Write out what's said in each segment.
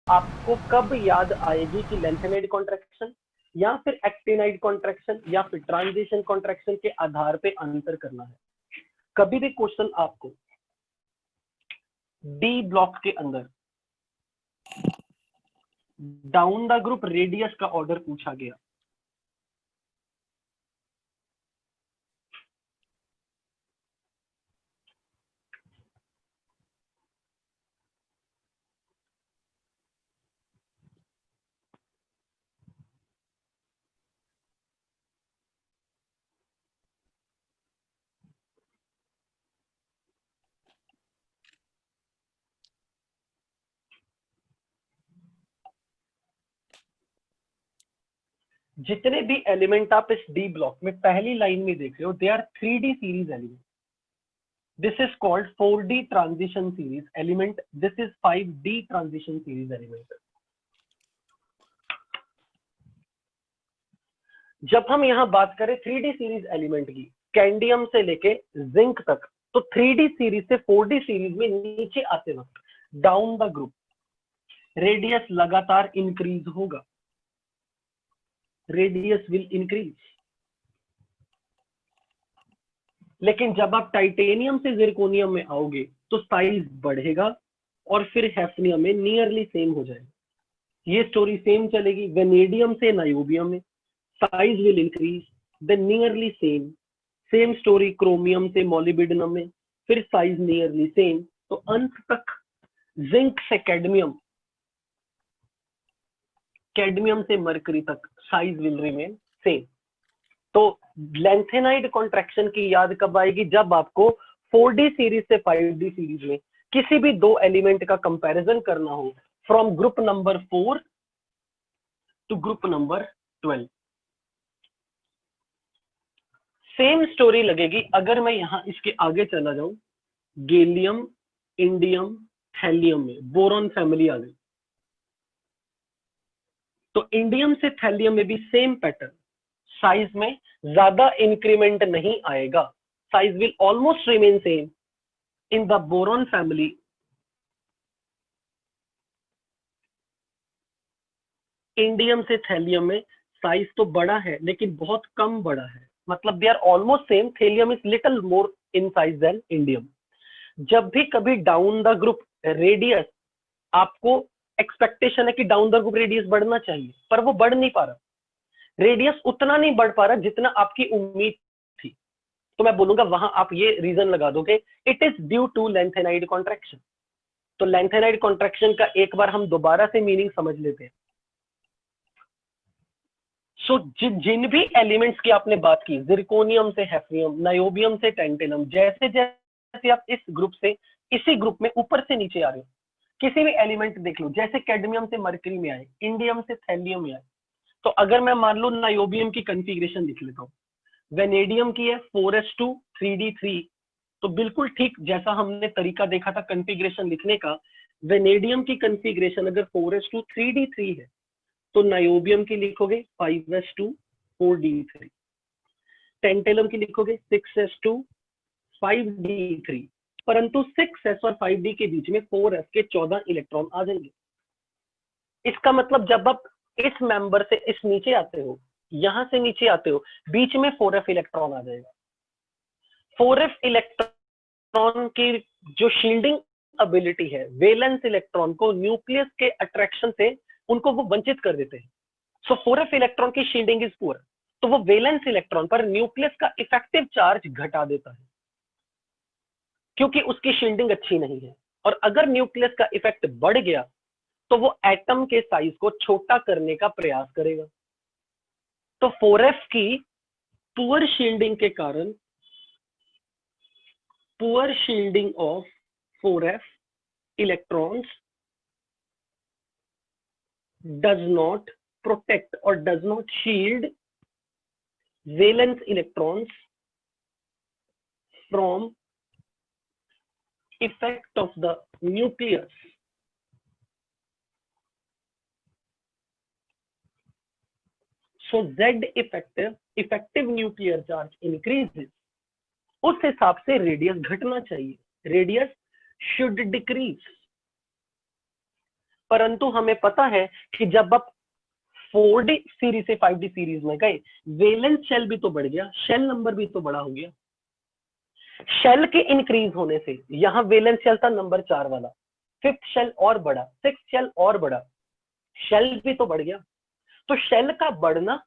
आपको कब याद आएगी कि लेंथेनाइड कॉन्ट्रैक्शन या फिर एक्टिनाइड कॉन्ट्रैक्शन या फिर ट्रांजिशन कॉन्ट्रैक्शन के आधार पे अंतर करना है। कभी भी क्वेश्चन आपको डी ब्लॉक के अंदर डाउन द ग्रुप रेडियस का ऑर्डर पूछा गया, जितने भी एलिमेंट आप इस डी ब्लॉक में पहली लाइन में देख रहे हो, they are 3D series element. This is called 4D transition series element, this is 5D transition series element. जब हम यहां बात करें 3D सीरीज एलिमेंट की, कैंडियम से लेके जिंक तक, तो 3D सीरीज से 4D सीरीज में नीचे आते वक्त डाउन द ग्रुप रेडियस लगातार इंक्रीज होगा, रेडियस विल इंक्रीज। लेकिन जब आप टाइटेनियम से जिरकोनियम में आओगे तो साइज बढ़ेगा और फिर हैफ्नियम में नियरली सेम हो जाएगा। ये स्टोरी सेम चलेगी। वेनेडियम से नायोबियम में size will increase, then nearly same. Same story chromium से मॉलिब्डेनम में, फिर साइज नियरली सेम। तो अंत तक जिंक से कैडमियम, कैडमियम से मरकरी तक साइज विल रिमेन सेम। तो लेंथेनाइड कॉन्ट्रैक्शन की याद कब आएगी? जब आपको 4D सीरीज से 5D सीरीज में किसी भी दो एलिमेंट का कंपैरिजन करना हो, from group number 4 to group number 12। Same story लगेगी अगर मैं यहां इसके आगे चला जाऊं, गैलियम, इंडियम, थैलियम में बोरॉन फैमिली आ गई, तो इंडियम से थैलियम में भी सेम पैटर्न, साइज में ज्यादा इंक्रीमेंट नहीं आएगा, size will almost remain same. In the boron family indium से थैलियम में साइज तो बड़ा है लेकिन बहुत कम बड़ा है, मतलब they are almost same. Thallium is little more in size than indium. जब भी कभी डाउन द ग्रुप रेडियस, आपको एक्सपेक्टेशन है कि डाउन द ग्रुप रेडियस बढ़ना चाहिए, पर वो बढ़ नहीं पा रहा, रेडियस उतना नहीं बढ़ पा रहा जितना आपकी उम्मीद थी, तो मैं बोलूंगा वहां आप ये रीजन लगा दोगे, it is due to lanthanide contraction. तो लेंथेनाइड कॉन्ट्रैक्शन का एक बार हम दोबारा से मीनिंग समझ लेते हैं। सो जिन भी एलिमेंट्स की आपने बात की, जिरकोनियम से हैफ्नियम, नायोबियम से टेंटेनम, जैसे जैसे आप इस ग्रुप से इसी ग्रुप में ऊपर से नीचे आ रहे हो, किसी भी एलिमेंट देख लो, जैसे कैडमियम से मरकरी में आए, इंडियम से थैलियम में आए, तो अगर मैं मान लो नायोबियम की कॉन्फ़िगरेशन लिख लेता हूँ, वेनेडियम की है 4s2 3d3, तो बिल्कुल ठीक जैसा हमने तरीका देखा था कॉन्फ़िगरेशन लिखने का, वेनेडियम की कॉन्फ़िगरेशन अगर 4s2 3d3 है तो नायोबियम की लिखोगे 5s2 4d3, टेंटेलम की लिखोगे 6s2 5d3, परंतु 6s और 5d के बीच में 4s के 14 इलेक्ट्रॉन आ जाएंगे। इसका मतलब जब आप इस मेंबर से इस नीचे आते हो, यहां से नीचे आते हो, बीच में 4f इलेक्ट्रॉन आ जाएगा। 4f इलेक्ट्रॉन की जो शील्डिंग एबिलिटी है, वैलेंस इलेक्ट्रॉन को न्यूक्लियस के अट्रैक्शन से उनको वो वंचित कर देते हैं। सो 4f इलेक्ट्रॉन की शील्डिंग इज पुअर, तो वो वैलेंस इलेक्ट्रॉन पर न्यूक्लियस का इफेक्टिव चार्ज घटा देता है क्योंकि उसकी शील्डिंग अच्छी नहीं है। और अगर न्यूक्लियस का इफेक्ट बढ़ गया तो वो एटम के साइज को छोटा करने का प्रयास करेगा। तो 4f की पुअर शील्डिंग के कारण, poor shielding of 4f electrons does not protect or does not shield valence electrons from effect of the nucleus. So Z effective nuclear charge increases, उस हिसाब से रेडियस घटना चाहिए, रेडियस शुड डिक्रीज। परंतु हमें पता है कि जब आप 4D सीरीज से 5D सीरीज में गए, वैलेंस शेल भी तो बढ़ गया, शेल नंबर भी तो बड़ा हो गया। शेल के इंक्रीज होने से यहां वैलेंस शेल था नंबर 4 वाला, 5th शेल और बढ़ा, 6th शेल और बढ़ा, शेल भी तो बढ़ गया। तो शेल का बढ़ना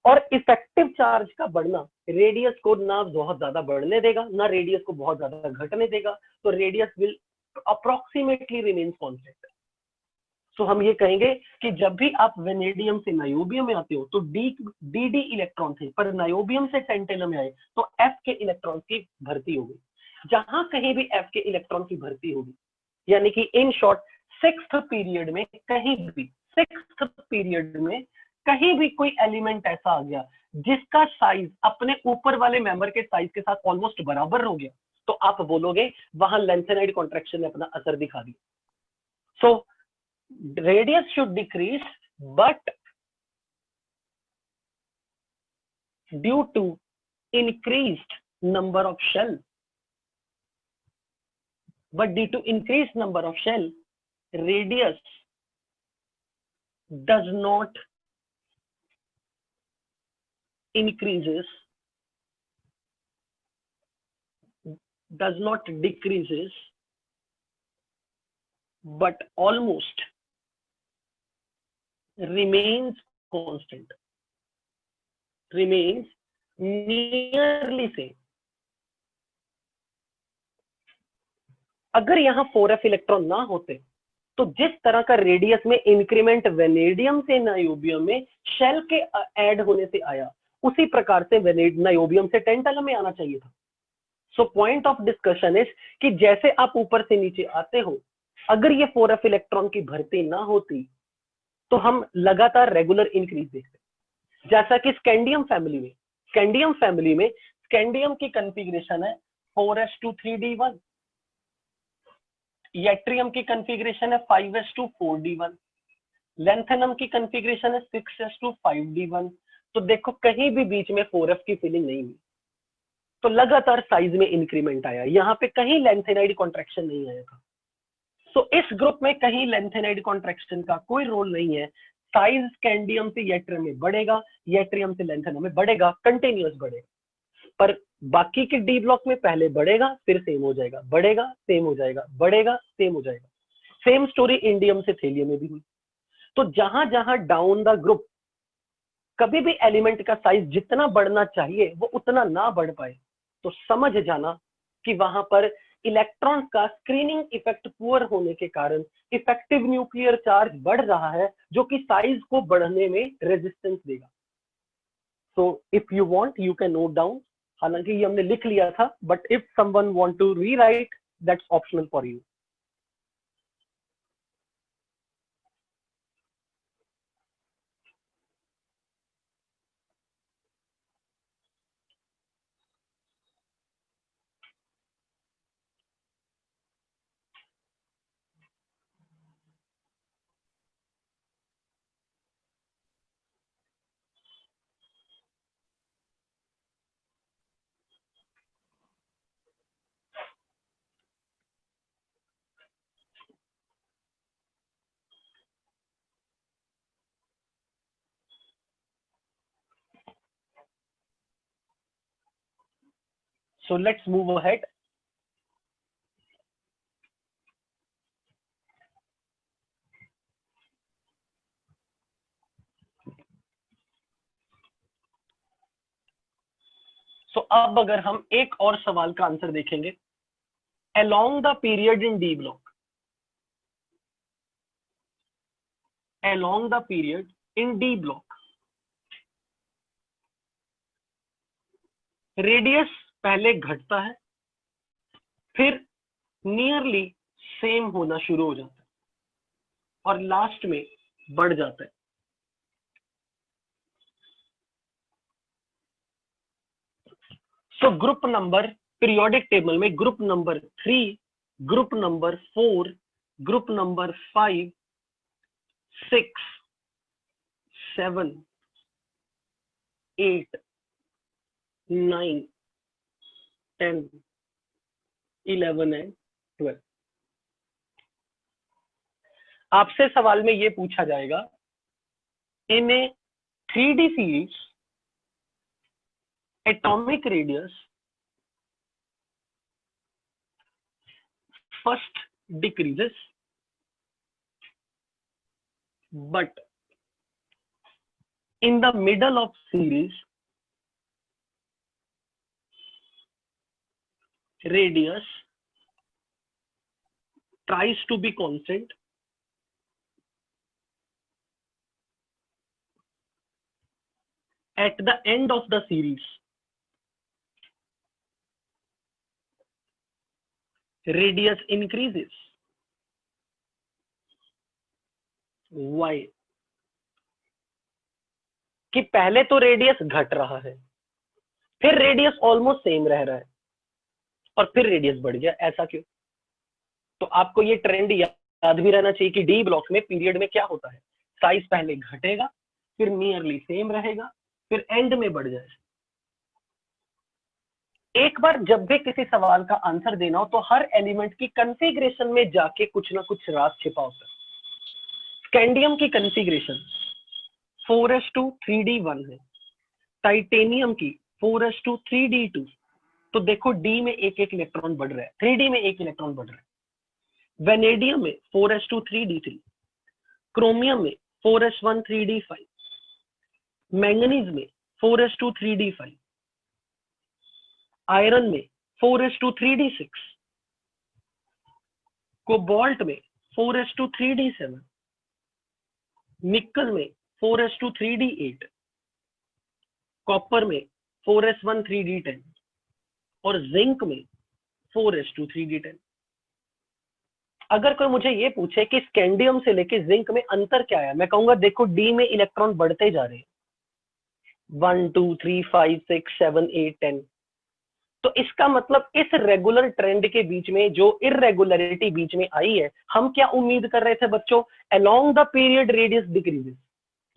और इफेक्टिव चार्ज का बढ़ना रेडियस को ना बहुत ज्यादा बढ़ने देगा, ना रेडियस को बहुत ज्यादा घटने देगा। तो radius will approximately remain constant. तो हम ये कहेंगे कि जब भी आप वेनेडियम से नायोबियम में आते हो तो डी इलेक्ट्रॉन थे, पर नायोबियम से टेंटेनम में आए तो एफ के इलेक्ट्रॉन की भर्ती होगी। जहां कहीं भी एफ के इलेक्ट्रॉन की भर्ती होगी, यानी कि इन शॉर्ट सिक्स्थ पीरियड में कहीं भी कोई एलिमेंट ऐसा आ गया जिसका साइज अपने ऊपर वाले मेंबर के साइज के साथ ऑलमोस्ट बराबर हो गया, तो आप बोलोगे वहां लेंथेनाइड कॉन्ट्रैक्शन ने अपना असर दिखा दिया। सो radius should decrease, but due to increased number of shell, radius does not decreases, but almost remains constant, remains nearly same। अगर यहाँ 4f इलेक्ट्रॉन ना होते तो जिस तरह का रेडियस में इंक्रीमेंट वेनेडियम से नायोबियम में शेल के ऐड होने से आया, उसी प्रकार से नायोबियम से टेंटलम में आना चाहिए था। So point of discussion is कि जैसे आप ऊपर से नीचे आते हो, अगर ये 4f इलेक्ट्रॉन की भर्ती ना होती तो हम लगातार रेगुलर इंक्रीज देखते। जैसा कि स्कैंडियम फैमिली में स्कैंडियम की कॉन्फ़िगरेशन है 4s2 3d1, यट्रियम की कॉन्फ़िगरेशन है 5s2 4d1, लेंथेनम की कॉन्फ़िगरेशन है 6s2 5d1। तो देखो कहीं भी बीच में 4f की फीलिंग नहीं हुई, तो लगातार साइज में इंक्रीमेंट आया, यहाँ पे कहीं लेंथेनाइड कॉन्ट्रैक्शन नहीं आया था। सो इस ग्रुप में कहीं लेंथेनाइड कॉन्ट्रैक्शन का कोई रोल नहीं है। साइज स्कैंडियम से यट्रियम में बढ़ेगा, यट्रियम से लेंथेनम में बढ़ेगा, कंटिन्यूअस बढ़ेगा। पर बाकी के डी ब्लॉक में पहले बढ़ेगा, फिर सेम हो जाएगा, बढ़ेगा, सेम हो जाएगा, बढ़ेगा, सेम हो जाएगा। सेम स्टोरी इंडियम से थेलियम में भी हुई। तो जहां जहां डाउन द ग्रुप कभी भी एलिमेंट का साइज जितना बढ़ना चाहिए वो उतना ना बढ़ पाए, तो समझ जाना कि वहां पर इलेक्ट्रॉन का स्क्रीनिंग इफेक्ट पुअर होने के कारण इफेक्टिव न्यूक्लियर चार्ज बढ़ रहा है, जो कि साइज को बढ़ने में रेजिस्टेंस देगा। So if you want you can note down, हालांकि ये हमने लिख लिया था, but if someone want to rewrite that's optional for you. So let's move ahead. So अब अगर हम एक और सवाल का आंसर देखेंगे, along the period in D block, along the period in D block, radius पहले घटता है, फिर नियरली सेम होना शुरू हो जाता है और लास्ट में बढ़ जाता है। So group number periodic table में group number 3, group number 4, group number 5, 6, 7, 8, 9, 10, 11 and 12। आपसे सवाल में ये पूछा जाएगा, in a 3D series atomic radius first decreases but in the middle of series radius tries to be constant at the end of the series radius increases. Why? कि पहले तो radius घट रहा है, फिर रेडियस ऑलमोस्ट सेम रह रहा है, और फिर रेडियस बढ़ गया, ऐसा क्यों? तो आपको ये ट्रेंड याद भी रहना चाहिए कि डी ब्लॉक में पीरियड में क्या होता है, साइज पहले घटेगा, फिर नियरली सेम रहेगा, फिर एंड में बढ़ जाए। एक बार जब भी किसी सवाल का आंसर देना हो तो हर एलिमेंट की कॉन्फ़िगरेशन में जाके कुछ ना कुछ राज छिपा होता है। स्कैंडियम की कॉन्फ़िगरेशन 4s2 3d1 है, टाइटेनियम की 4s2 3d2। तो देखो डी में एक एक इलेक्ट्रॉन बढ़ रहा है, 3d में एक इलेक्ट्रॉन बढ़ रहा है। वेनेडियम में 4s2 3d3, क्रोमियम में 4s1 3d5, मैंगनीज में 4s2 3d5, आयरन में 4s2 3d6, कोबाल्ट में 4s2 3d7, निकल में 4s2 3d8, कॉपर में 4s1 3d10 और जिंक में 4s2 3d10। अगर कोई मुझे ये पूछे कि स्कैंडियम से लेके जिंक में अंतर क्या है, मैं कहूंगा देखो डी में इलेक्ट्रॉन बढ़ते जा रहे हैं, 1 2 3 5 6 7 8 10। तो इसका मतलब इस रेगुलर ट्रेंड के बीच में जो इरेगुलरिटी बीच में आई है, हम क्या उम्मीद कर रहे थे बच्चों, along the period radius decreases,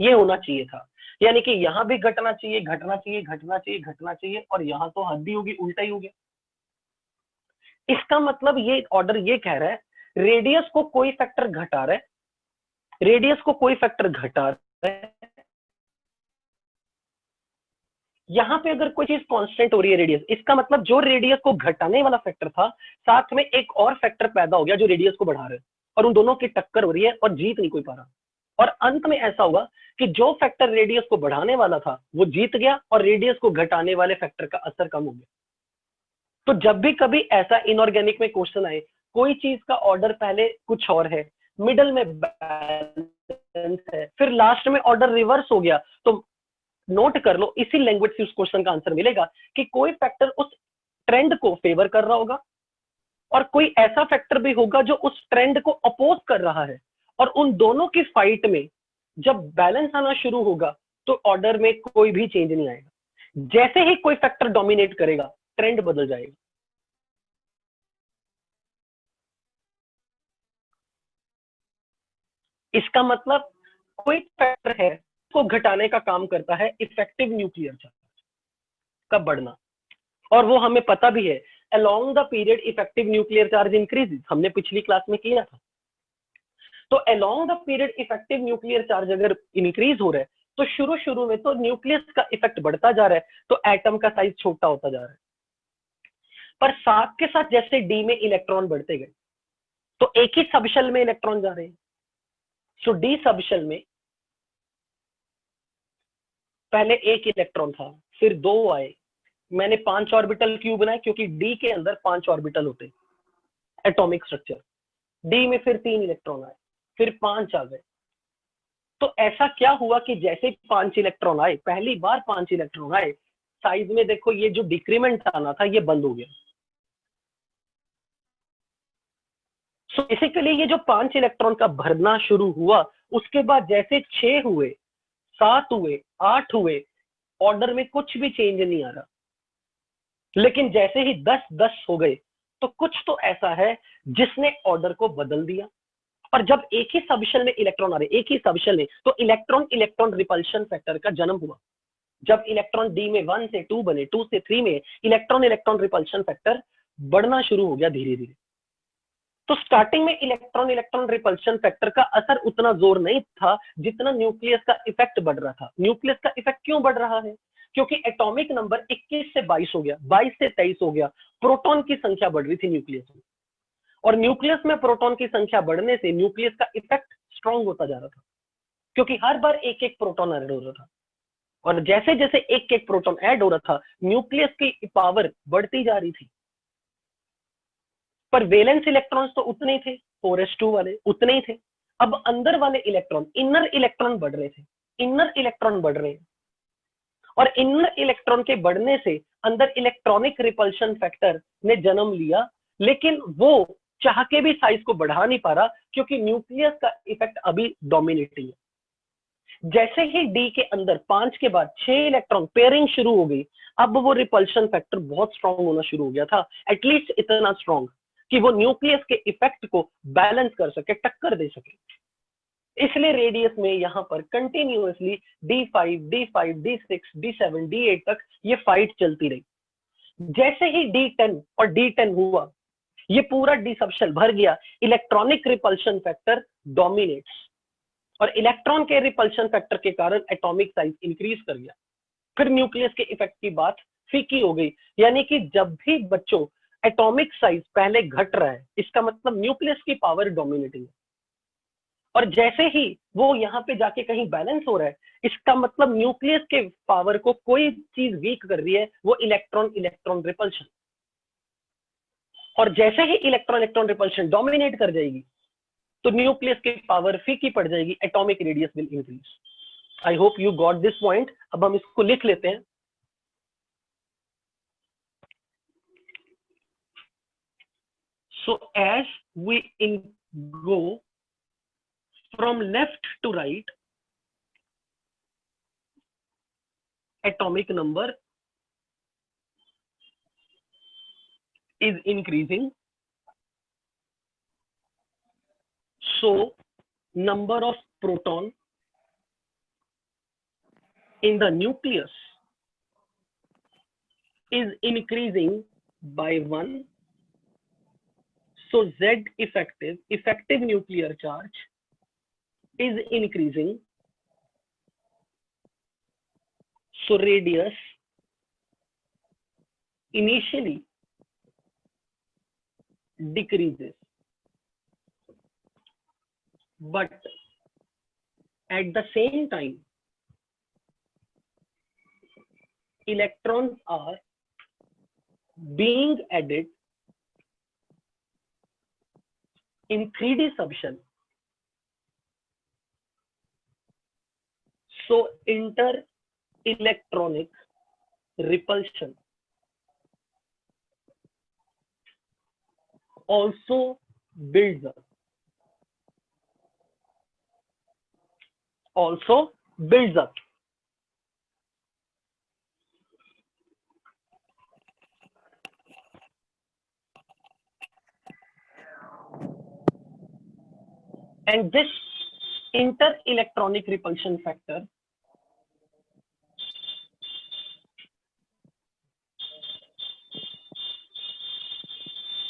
ये होना चाहिए था। यानी कि यहां भी घटना चाहिए, घटना चाहिए, घटना चाहिए, घटना चाहिए, और यहां तो हद ही होगी, उल्टा ही हो गया। इसका मतलब ये ऑर्डर ये कह रहा है रेडियस को कोई फैक्टर घटा रहा है, रेडियस को कोई फैक्टर घटा रहा है, यहां पे अगर कोई चीज कांस्टेंट हो रही है रेडियस, इसका मतलब जो रेडियस को घटाने वाला फैक्टर था, साथ में एक और फैक्टर पैदा हो गया जो रेडियस को बढ़ा रहा है, और उन दोनों की टक्कर हो रही है और जीत नहीं कोई पा रहा। और अंत में ऐसा होगा कि जो फैक्टर रेडियस को बढ़ाने वाला था वो जीत गया और रेडियस को घटाने वाले फैक्टर का असर कम हो गया। तो जब भी कभी ऐसा इनऑर्गेनिक में क्वेश्चन आए, कोई चीज का ऑर्डर पहले कुछ और है, मिडल में बैलेंस है, फिर लास्ट में ऑर्डर रिवर्स हो गया, तो नोट कर लो इसी लैंग्वेज से उस क्वेश्चन का आंसर मिलेगा कि कोई फैक्टर उस ट्रेंड को फेवर कर रहा होगा और कोई ऐसा फैक्टर भी होगा जो उस ट्रेंड को अपोज कर रहा है, और उन दोनों की फाइट में जब बैलेंस आना शुरू होगा तो ऑर्डर में कोई भी चेंज नहीं आएगा। जैसे ही कोई फैक्टर डोमिनेट करेगा ट्रेंड बदल जाएगा। इसका मतलब कोई फैक्टर है को घटाने का काम करता है इफेक्टिव न्यूक्लियर चार्ज का बढ़ना, और वो हमें पता भी है along the period effective nuclear charge increases, हमने पिछली क्लास में किया था। तो along the period effective nuclear charge अगर इंक्रीज हो रहा है तो शुरू शुरू में तो न्यूक्लियस का इफेक्ट बढ़ता जा रहा है, तो एटम का साइज छोटा होता जा रहा है, पर साथ के साथ जैसे डी में इलेक्ट्रॉन बढ़ते गए तो एक ही सबशेल में इलेक्ट्रॉन जा रहे हैं। सो डी सबशेल में पहले एक इलेक्ट्रॉन था, फिर दो आए, मैंने 5 ऑर्बिटल क्यों बनाए, क्योंकि डी के अंदर 5 ऑर्बिटल होते एटॉमिक स्ट्रक्चर, डी में फिर 3 इलेक्ट्रॉन आए, फिर 5 आ गए। तो ऐसा क्या हुआ कि जैसे 5 इलेक्ट्रॉन आए, पहली बार 5 इलेक्ट्रॉन आए, साइज में देखो ये जो डिक्रीमेंट आना था ये बंद हो गया। सो बेसिकली ये जो 5 इलेक्ट्रॉन का भरना शुरू हुआ, उसके बाद जैसे 6 हुए, 7 हुए, 8 हुए, ऑर्डर में कुछ भी चेंज नहीं आ रहा। लेकिन जैसे ही 10-10 हो गए तो कुछ तो ऐसा है जिसने ऑर्डर को बदल दिया। और जब एक ही सबशेल में इलेक्ट्रॉन आ रहे, एक ही सबशेल में, तो इलेक्ट्रॉन इलेक्ट्रॉन रिपल्शन फैक्टर का जन्म हुआ। जब इलेक्ट्रॉन डी में 1 से 2 बने, 2 से 3 में इलेक्ट्रॉन इलेक्ट्रॉन रिपल्शन फैक्टर बढ़ना शुरू हो गया धीरे धीरे। तो स्टार्टिंग में इलेक्ट्रॉन इलेक्ट्रॉन रिपल्शन फैक्टर का असर उतना जोर नहीं था जितना न्यूक्लियस का इफेक्ट बढ़ रहा था। न्यूक्लियस का इफेक्ट क्यों बढ़ रहा है? क्योंकि एटॉमिक नंबर 21 से 22 हो गया, 22 से 23 हो गया, प्रोटॉन की संख्या बढ़ रही थी न्यूक्लियस में, और न्यूक्लियस में प्रोटॉन की संख्या बढ़ने से न्यूक्लियस का इफेक्ट स्ट्रांग होता जा रहा था, क्योंकि हर बार एक एक प्रोटॉन ऐड हो रहा था, और जैसे जैसे एक एक प्रोटॉन ऐड हो रहा था न्यूक्लियस की पावर बढ़ती जा रही थी। पर वैलेंस इलेक्ट्रॉन्स तो उतने ही थे, 4s2 वाले उतने ही थे। अब अंदर वाले इलेक्ट्रॉन, इनर इलेक्ट्रॉन बढ़ रहे थे, इनर इलेक्ट्रॉन बढ़ रहे हैं, और इनर इलेक्ट्रॉन के बढ़ने से अंदर इलेक्ट्रॉनिक रिपल्शन फैक्टर ने जन्म लिया, लेकिन वो चाह के भी साइज को बढ़ा नहीं पा रहा, क्योंकि न्यूक्लियस का इफेक्ट अभी डोमिनेटिंग है। जैसे ही डी के अंदर 5 के बाद 6 इलेक्ट्रॉन पेयरिंग शुरू हो गई, अब वो रिपल्शन फैक्टर बहुत स्ट्रांग होना शुरू हो गया था, एटलीस्ट इतना स्ट्रांग कि वो न्यूक्लियस के इफेक्ट को बैलेंस कर सके, टक्कर दे सके। इसलिए रेडियस में यहां पर continuously D5, D5, D6, D7, D8 तक ये फाइट चलती रही। जैसे ही D10 और D10 हुआ, ये पूरा डी सबशेल भर गया, इलेक्ट्रॉनिक रिपल्शन फैक्टर डोमिनेट्स, और इलेक्ट्रॉन के रिपल्शन फैक्टर के कारण एटॉमिक साइज इंक्रीज कर गया। फिर न्यूक्लियस के इफेक्ट की बात फीकी हो गई, यानी कि जब भी बच्चों एटॉमिक साइज पहले घट रहा है, इसका मतलब न्यूक्लियस की पावर डोमिनेटिंग है, और जैसे ही वो यहाँ पे जाके कहीं बैलेंस हो रहा है, इसका मतलब न्यूक्लियस के पावर को कोई चीज वीक कर रही है, वो इलेक्ट्रॉन इलेक्ट्रॉन रिपल्शन। और जैसे ही इलेक्ट्रॉन इलेक्ट्रॉन रिपल्शन डोमिनेट कर जाएगी, तो न्यूक्लियस की पावर फीकी पड़ जाएगी, atomic radius will increase. I hope you got this point. अब हम इसको लिख लेते हैं। So as we go from left to right, atomic number is increasing, so number of proton in the nucleus is increasing by 1, so Z effective nuclear charge is increasing, so radius initially decreases, but at the same time electrons are being added in 3D subshell, so inter-electronic repulsion also builds up, and this inter-electronic repulsion factor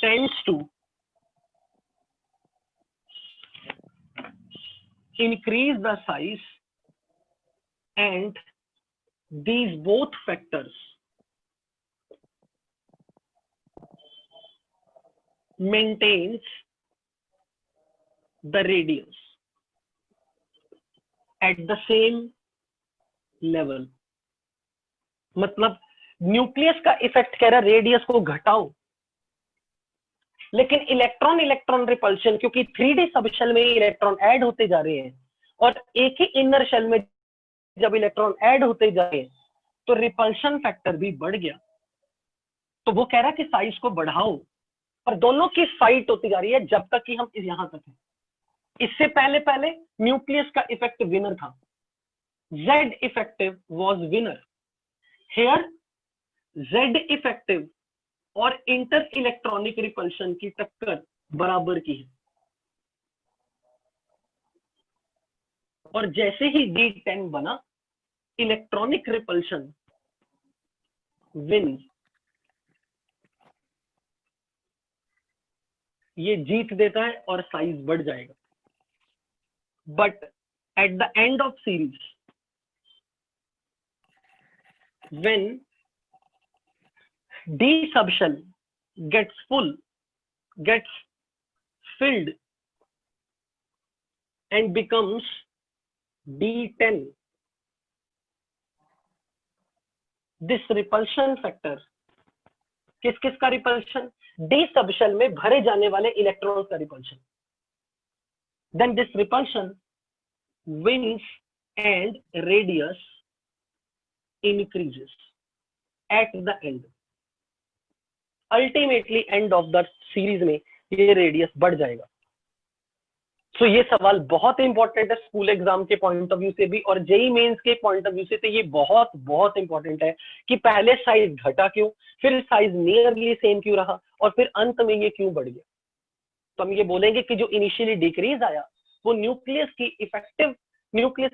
tends to increase the size, and these both factors maintains the radius at the same level। मतलब nucleus का effect कह रहा है radius को घटाओ, लेकिन electron electron repulsion, क्योंकि 3D subshell में इलेक्ट्रॉन ऐड होते जा रहे हैं, और एक ही इनर शेल में जब इलेक्ट्रॉन ऐड होते जा रहे हैं, तो रिपल्शन फैक्टर भी बढ़ गया। तो वो कह रहा है कि साइज को बढ़ाओ, पर दोनों की फाइट होती जा रही है जब तक कि हम यहां तक हैं। इससे पहले पहले न्यूक्लियस का इफेक्ट विनर था, Z effective was winner. Here Z effective और इंटर इलेक्ट्रॉनिक रिपल्शन की टक्कर बराबर की है, और जैसे ही D10 बना, इलेक्ट्रॉनिक रिपल्शन विन, ये जीत देता है और साइज बढ़ जाएगा। But at the end of series when D subshell gets filled and becomes D10, this repulsion factor, किस किस का रिपल्शन? डी सबशेल में भरे जाने वाले इलेक्ट्रॉन्स का रिपल्शन। Then this repulsion wins and radius increases at the end. Ultimately end of the series में ये रेडियस बढ़ जाएगा। सो ये सवाल बहुत इंपॉर्टेंट है स्कूल एग्जाम के पॉइंट ऑफ व्यू से भी और जेई मेंस के पॉइंट ऑफ व्यू से, तो ये बहुत बहुत इंपॉर्टेंट है कि पहले साइज घटा क्यों, फिर साइज नियरली सेम क्यों रहा और फिर अंत में ये क्यों बढ़ गया। तो हम ये बोलेंगे कि जो इनिशियली डिक्रीज आया वो न्यूक्लियस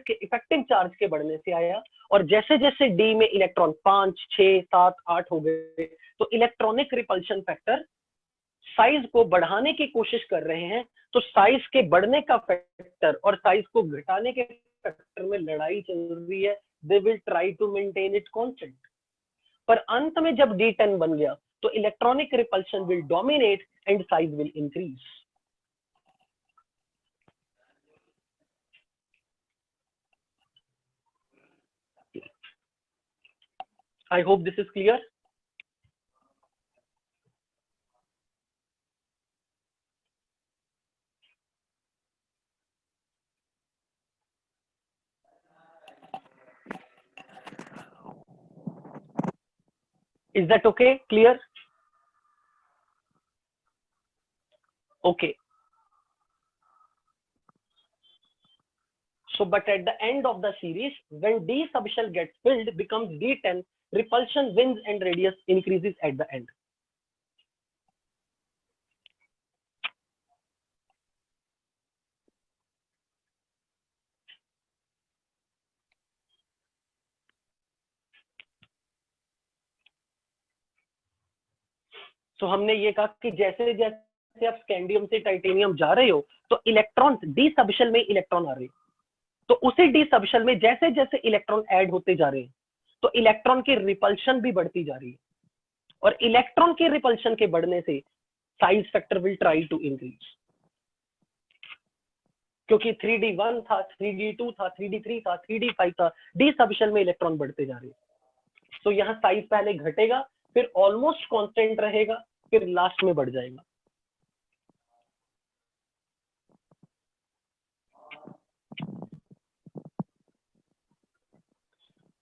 के इफेक्टिव चार्ज के बढ़ने से आया, और जैसे जैसे डी में इलेक्ट्रॉन 5, 6, 7, 8 हो गए तो इलेक्ट्रॉनिक रिपल्शन फैक्टर साइज को बढ़ाने की कोशिश कर रहे हैं। तो साइज के बढ़ने का फैक्टर और साइज को घटाने के फैक्टर में लड़ाई चल रही है। They will try to maintain it constant, पर अंत में जब D10 बन गया तो electronic repulsion will dominate and size will increase. I hope this is clear. Is that okay? Clear? Okay. So, but at the end of the series, when D subshell gets filled, becomes D10, repulsion wins and radius increases at the end. So, हमने ये कहा कि जैसे जैसे आप scandium से titanium जा रहे हो तो इलेक्ट्रॉन डी सबशेल में इलेक्ट्रॉन आ रहे हैं, तो उसी डी सबशेल में जैसे जैसे इलेक्ट्रॉन ऐड होते जा रहे हैं तो इलेक्ट्रॉन की रिपल्शन भी बढ़ती जा रही है, और इलेक्ट्रॉन के रिपल्शन के बढ़ने से size factor will try to increase, क्योंकि 3D1 था, 3D2 था, 3D3 था, 3D5 था, डी सबशेल में इलेक्ट्रॉन बढ़ते जा रहे हैं। तो यहाँ साइज पहले घटेगा, फिर ऑलमोस्ट कांस्टेंट रहेगा, फिर लास्ट में बढ़ जाएगा।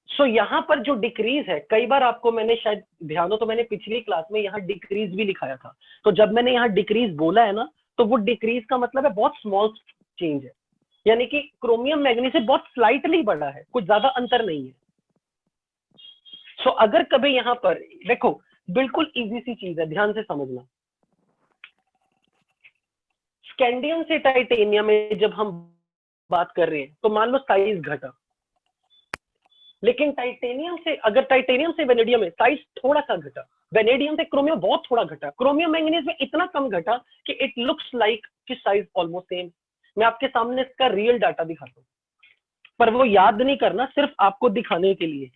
सो यहाँ पर जो डिक्रीज है, कई बार आपको मैंने शायद ध्यान हो तो मैंने पिछली क्लास में यहाँ डिक्रीज भी लिखाया था। तो जब मैंने यहाँ डिक्रीज बोला है ना, तो वो डिक्रीज का मतलब है बहुत स्मॉल चेंज है, यानी कि क्रोमियम मैग्नीज से बहुत स्लाइटली बढ़ा है, कुछ ज्यादा अंतर नहीं है। सो अगर कभी यहाँ पर देखो, बिल्कुल इजी सी चीज है, ध्यान से समझना। स्कैंडियम से टाइटेनियम में जब हम बात कर रहे हैं तो मान लो साइज घटा, लेकिन टाइटेनियम से वेनेडियम में साइज थोड़ा सा घटा, वेनेडियम से क्रोमियम बहुत थोड़ा घटा, क्रोमियम मैंगनीज में इतना कम घटा कि इट लुक्स लाइक कि साइज ऑलमोस्ट सेम। मैं आपके सामने इसका रियल डाटा दिखाता हूँ, पर वो याद नहीं करना, सिर्फ आपको दिखाने के लिए।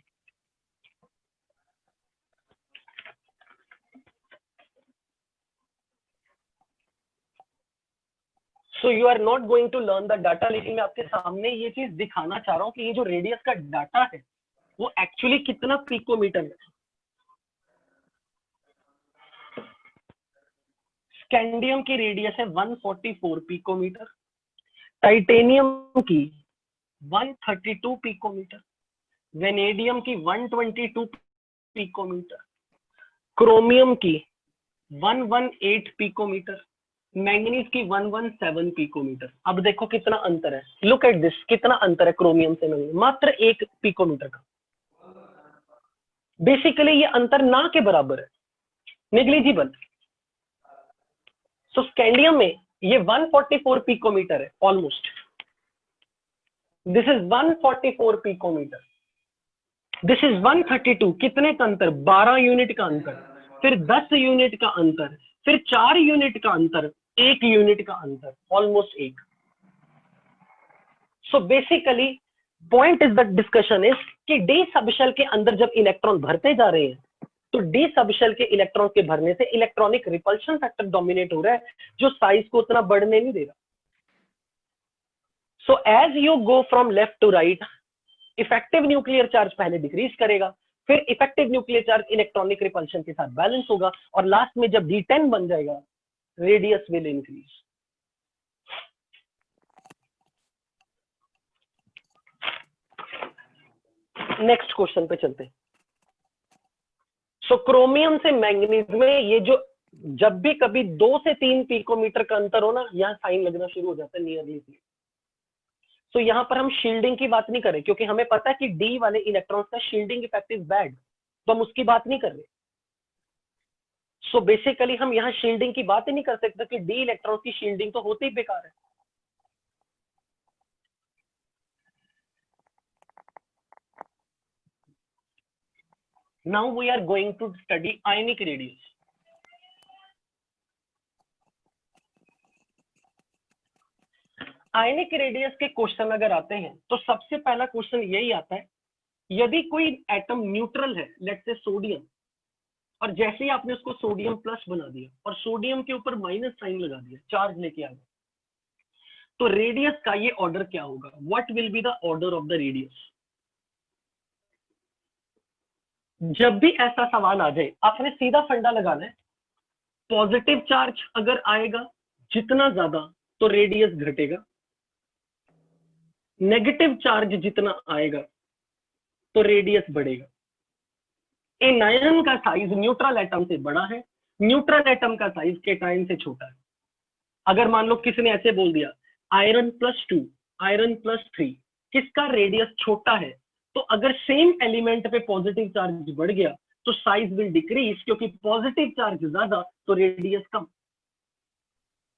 So you are not going to learn the data, लेकिन मैं आपके सामने ये चीज दिखाना चाह रहा हूँ कि ये जो रेडियस का डाटा है वो एक्चुअली कितना पिकोमीटर है। स्कैंडियम की रेडियस है 144 पिकोमीटर, टाइटेनियम की 132 पिकोमीटर, वेनेडियम की 122 पिकोमीटर, क्रोमियम की 118 पिकोमीटर, मैंगनीज की 117 पिकोमीटर। अब देखो कितना अंतर है, लुक एट दिस, कितना अंतर है क्रोमियम से मैंगनीज, मात्र 1 पिकोमीटर का। बेसिकली ये अंतर ना के बराबर है, नेग्लिजिबल। सो स्कैंडियम में ये 144 पिकोमीटर है almost, this is 144 picometre, this is 132, कितने का अंतर, 12 यूनिट का अंतर, फिर 10 यूनिट का अंतर, फिर 4 यूनिट का अंतर, 1 यूनिट का अंतर, almost 1। So basically point is the discussion is कि डी सबशेल के अंदर जब इलेक्ट्रॉन भरते जा रहे हैं तो डी सबशेल के इलेक्ट्रॉन के भरने से इलेक्ट्रॉनिक रिपल्शन फैक्टर डोमिनेट हो रहा है, जो साइज को उतना बढ़ने नहीं दे रहा। So as you go from left to right, effective nuclear charge पहले डिक्रीज करेगा, फिर effective nuclear charge electronic repulsion के साथ बैलेंस होगा, और लास्ट में जब D10 बन जाएगा, radius will increase. Next question पे चलते हैं। सो क्रोमियम से मैंगनीज में ये जो जब भी कभी 2 से 3 पिकोमीटर का अंतर हो ना, यहाँ साइन लगना शुरू हो जाता है नियरली। सो यहाँ पर हम शील्डिंग की बात नहीं कर रहे, क्योंकि हमें पता है कि डी वाले इलेक्ट्रॉन्स का शील्डिंग इफेक्ट इज बैड, तो हम उसकी बात नहीं कर रहे। सो बेसिकली हम यहाँ शील्डिंग की बात ही नहीं कर सकते कि डी इलेक्ट्रॉन्स की शील्डिंग तो होती ही बेकार है। Now we are going to study ionic radius. Ionic radius के क्वेश्चन अगर आते हैं तो सबसे पहला क्वेश्चन यही आता है, यदि कोई एटम न्यूट्रल है, लेट्स से सोडियम, और जैसे ही आपने उसको सोडियम प्लस बना दिया और सोडियम के ऊपर माइनस साइन लगा दिया, चार्ज लेके आ गया, तो रेडियस का ये ऑर्डर क्या होगा? What will be the order of the radius? जब भी ऐसा सवाल आ जाए आपने सीधा फंडा लगाना है, पॉजिटिव चार्ज अगर आएगा जितना ज्यादा तो रेडियस घटेगा, नेगेटिव चार्ज जितना आएगा तो रेडियस बढ़ेगा। इन आयन का साइज न्यूट्रल एटम से बड़ा है, न्यूट्रल एटम का साइज केटायन से छोटा है। अगर मान लो किसी ने ऐसे बोल दिया आयरन +2, आयरन +3, किसका रेडियस छोटा है, तो अगर सेम एलिमेंट पे पॉजिटिव चार्ज बढ़ गया तो साइज विल डिक्रीज, क्योंकि पॉजिटिव चार्ज ज्यादा तो रेडियस कम।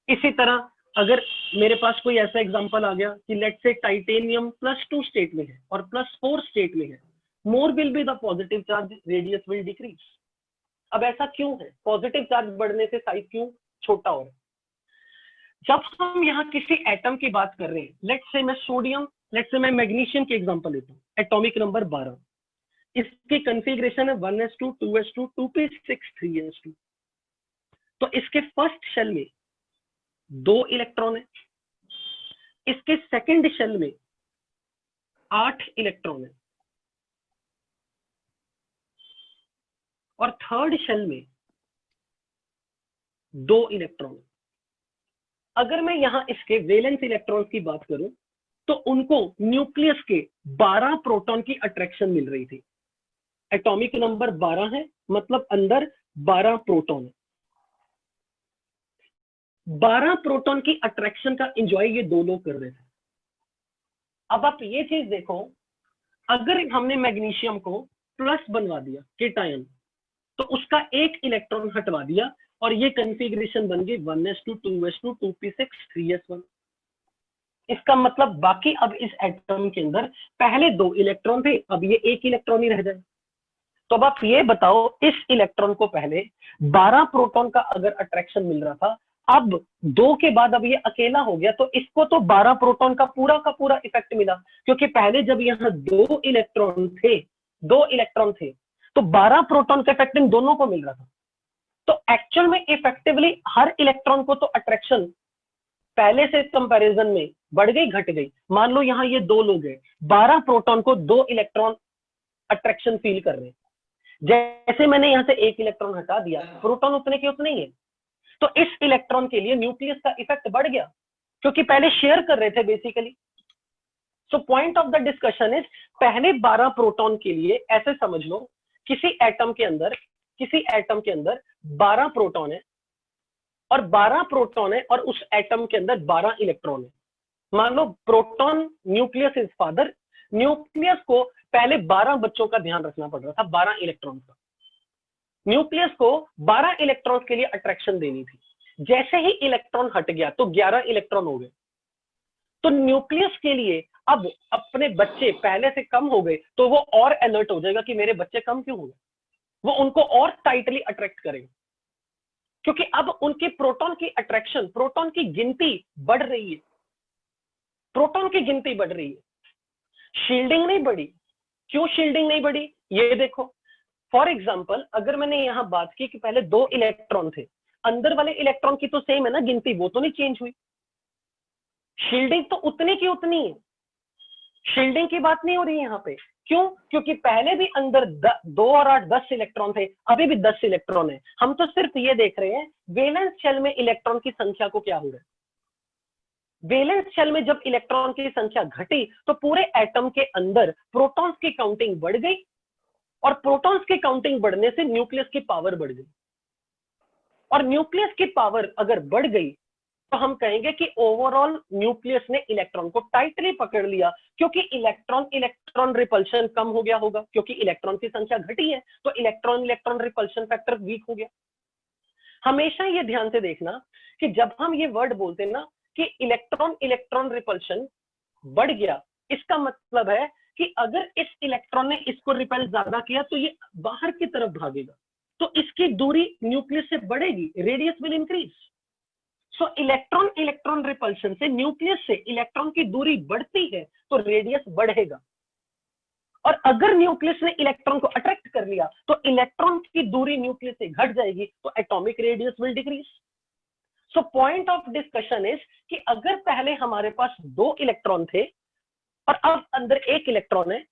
इसी तरह अगर मेरे पास कोई ऐसा एग्जांपल आ गया कि लेट्स से टाइटेनियम +2 स्टेट में है और +4 स्टेट में है, more will be the positive charge, radius will decrease. अब ऐसा क्यों है? पॉजिटिव चार्ज बढ़ने से साइज क्यों छोटा हो रहा है? जब हम यहाँ किसी एटम की बात कर रहे हैं, लेट्स से मैं सोडियम, लेट्स से मैं मैग्नीशियम की एग्जांपल लेता हूँ, एटॉमिक नंबर 12, इसकी कॉन्फ़िगरेशन है 1s2 2s2 2p6 3s2। तो इसके फर्स्ट शेल में 2 इलेक्ट्रॉन है, इसके सेकंड शेल में 8 इलेक्ट्रॉन है, और थर्ड शेल में 2 इलेक्ट्रॉन है। अगर मैं यहां इसके वैलेंस इलेक्ट्रॉन्स की बात करूं तो उनको न्यूक्लियस के 12 प्रोटॉन की अट्रैक्शन मिल रही थी। एटॉमिक नंबर 12 है, मतलब अंदर 12 प्रोटॉन है। 12 प्रोटॉन की अट्रैक्शन का एंजॉय ये 2 लोग कर रहे थे। अब आप ये चीज देखो, अगर हमने मैग्नीशियम को प्लस बनवा दिया केटायन, तो उसका 1 इलेक्ट्रॉन हटवा दिया और ये कॉन्फ़िगरेशन बन गई 1s2 2s2 2p6 3s1। इसका मतलब बाकी अब इस एटम के अंदर पहले 2 इलेक्ट्रॉन थे, अब ये 1 इलेक्ट्रॉन ही रह जाए। तो अब आप ये बताओ, इस इलेक्ट्रॉन को पहले 12 प्रोटॉन का अगर अट्रैक्शन मिल रहा था, अब 2 के बाद अब ये अकेला हो गया, तो इसको तो 12 प्रोटॉन का पूरा इफेक्ट मिला, क्योंकि पहले जब यहाँ 2 इलेक्ट्रॉन थे तो 12 प्रोटॉन का इफेक्ट इन दोनों को मिल रहा था। तो एक्चुअल में इफेक्टिवली हर इलेक्ट्रॉन को तो अट्रैक्शन पहले से कंपैरिजन में बढ़ गई घट गई। मान लो यहाँ ये 2 लोग हैं, 12 प्रोटॉन को 2 इलेक्ट्रॉन अट्रैक्शन फील कर रहे हैं। जैसे मैंने यहाँ से 1 इलेक्ट्रॉन हटा दिया, प्रोटॉन उतने के उतने ही है, तो इस इलेक्ट्रॉन के लिए न्यूक्लियस का इफेक्ट बढ़ गया, क्योंकि पहले शेयर कर रहे थे basically. So point of the discussion is, पहले 12 प्रोटॉन के लिए ऐसे समझ लो, किसी एटम के अंदर 12 प्रोटॉन है और 12 प्रोटॉन है और उस एटम के अंदर 12 इलेक्ट्रॉन है। मान लो proton nucleus is father, nucleus को पहले 12 बच्चों का ध्यान रखना पड़ रहा था, 12 इलेक्ट्रॉन का। न्यूक्लियस को 12 इलेक्ट्रॉन के लिए अट्रैक्शन देनी थी। जैसे ही इलेक्ट्रॉन हट गया तो 11 इलेक्ट्रॉन हो गए। तो न्यूक्लियस के लिए अब अपने बच्चे पहले से कम हो गए, तो वो और अलर्ट हो जाएगा कि मेरे बच्चे कम क्यों हो गए, वो उनको और टाइटली अट्रैक्ट करेगा। क्योंकि अब उनके प्रोटॉन की अट्रैक्शन, प्रोटॉन की गिनती बढ़ रही है, प्रोटॉन की गिनती बढ़ रही है, शील्डिंग नहीं बढ़ी। क्यों शील्डिंग नहीं बढ़ी, ये देखो। फॉर एग्जाम्पल, अगर मैंने यहां बात की कि पहले 2 इलेक्ट्रॉन थे, अंदर वाले इलेक्ट्रॉन की तो सेम है ना गिनती, वो तो नहीं चेंज हुई, शील्डिंग तो उतनी की उतनी है, शील्डिंग की बात नहीं हो रही है यहाँ पे। क्यों? क्योंकि पहले भी अंदर 2 और 8 10 इलेक्ट्रॉन थे, अभी भी 10 इलेक्ट्रॉन है। हम तो सिर्फ ये देख रहे हैं वैलेंस शेल में इलेक्ट्रॉन की संख्या को क्या हो रहा है। वैलेंस शेल में जब इलेक्ट्रॉन की संख्या घटी तो पूरे एटम के अंदर प्रोटॉन्स की काउंटिंग बढ़ गई, और प्रोटॉन्स की काउंटिंग बढ़ने से न्यूक्लियस की पावर बढ़ गई, और न्यूक्लियस की पावर अगर बढ़ गई तो हम कहेंगे कि ओवरऑल न्यूक्लियस ने इलेक्ट्रॉन को टाइटली पकड़ लिया, क्योंकि इलेक्ट्रॉन इलेक्ट्रॉन रिपल्शन कम हो गया होगा, क्योंकि इलेक्ट्रॉन की संख्या घटी है, तो electron electron repulsion factor weak हो गया। हमेशा ये ध्यान से देखना कि जब हम ये वर्ड बोलते हैं ना कि इलेक्ट्रॉन इलेक्ट्रॉन रिपल्शन बढ़ गया, इसका मतलब है कि अगर इस इलेक्ट्रॉन ने इसको रिपेल ज्यादा किया तो ये बाहर की तरफ भागेगा, तो इसकी दूरी न्यूक्लियस से बढ़ेगी, radius will increase. So electron electron repulsion से न्यूक्लियस से इलेक्ट्रॉन की दूरी बढ़ती है तो रेडियस बढ़ेगा, और अगर न्यूक्लियस ने इलेक्ट्रॉन को अट्रैक्ट कर लिया तो इलेक्ट्रॉन की दूरी न्यूक्लियस से घट जाएगी, तो atomic radius will decrease. So point of discussion is कि अगर पहले हमारे पास 2 इलेक्ट्रॉन थे और अब अंदर 1 इलेक्ट्रॉन है,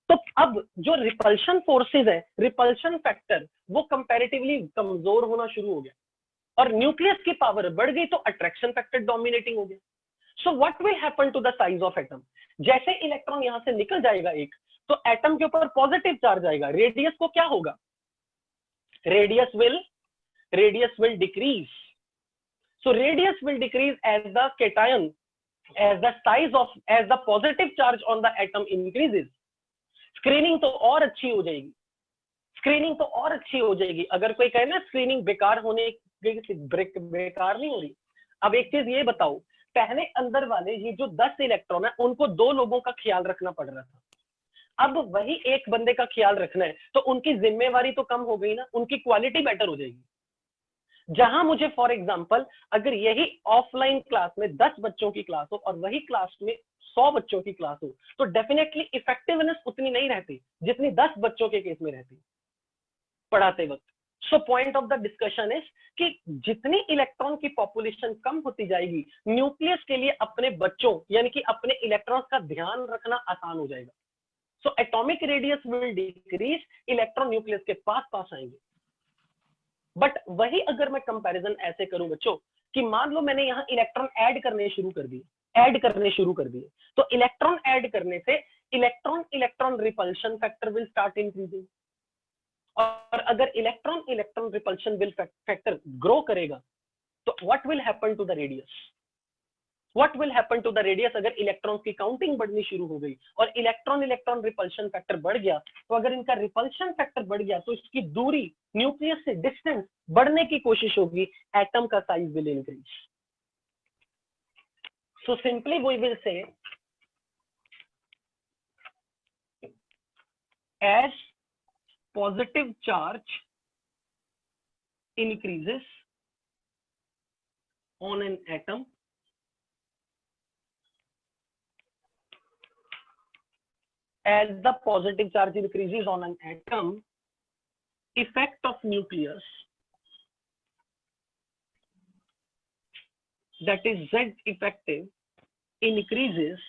तो अब जो रिपल्शन फोर्सेस है, रिपल्शन फैक्टर, वो कंपैरेटिवली कमजोर होना शुरू हो गया, और न्यूक्लियस की पावर बढ़ गई तो अट्रैक्शन फैक्टर डोमिनेटिंग हो गया। So what will happen to the size of atom, जैसे इलेक्ट्रॉन यहां से निकल जाएगा एक, तो एटम के ऊपर पॉजिटिव चार्ज आएगा, रेडियस को क्या होगा, radius will decrease. So radius will decrease as the cation, as the size of as the positive charge on the atom increases। Screening तो और अच्छी हो जाएगी, स्क्रीनिंग तो और अच्छी हो जाएगी। अगर कोई कहे ना स्क्रीनिंग बेकार होने बेकार नहीं हो रही। अब एक चीज ये बताओ, पहले अंदर वाले ये जो 10 इलेक्ट्रॉन है उनको 2 लोगों का ख्याल रखना पड़ रहा था, अब वही एक बंदे का ख्याल रखना है, तो उनकी जिम्मेवारी तो कम हो गई ना, उनकी क्वालिटी बेटर हो जाएगी। जहां मुझे फॉर एग्जांपल अगर यही ऑफलाइन क्लास में 10 बच्चों की क्लास हो और वही क्लास में 100 बच्चों की क्लास हो, तो डेफिनेटली इफेक्टिवनेस उतनी नहीं रहती जितनी 10 बच्चों के केस में रहती पढ़ाते वक्त। So point of the discussion is कि जितनी इलेक्ट्रॉन की पॉपुलेशन कम होती जाएगी, न्यूक्लियस के लिए अपने बच्चों यानी कि अपने इलेक्ट्रॉन्स का ध्यान रखना आसान हो जाएगा। So atomic radius will decrease, electron nucleus के पास पास आएंगे। बट वही अगर मैं कंपैरिजन ऐसे करूं बच्चों कि मान लो मैंने यहां इलेक्ट्रॉन ऐड करने शुरू कर दिए, तो इलेक्ट्रॉन ऐड करने से electron electron repulsion factor will start increasing, और अगर electron electron repulsion will factor grow करेगा तो what will happen to the radius, अगर इलेक्ट्रॉन्स की काउंटिंग बढ़नी शुरू हो गई और इलेक्ट्रॉन इलेक्ट्रॉन रिपल्शन फैक्टर बढ़ गया, तो अगर इनका रिपल्शन फैक्टर बढ़ गया तो इसकी दूरी न्यूक्लियस से डिस्टेंस बढ़ने की कोशिश होगी, एटम का size will increase. So simply we will say as positive charge increases on an atom, as the positive charge increases on an atom, effect of nucleus, that is Z effective, increases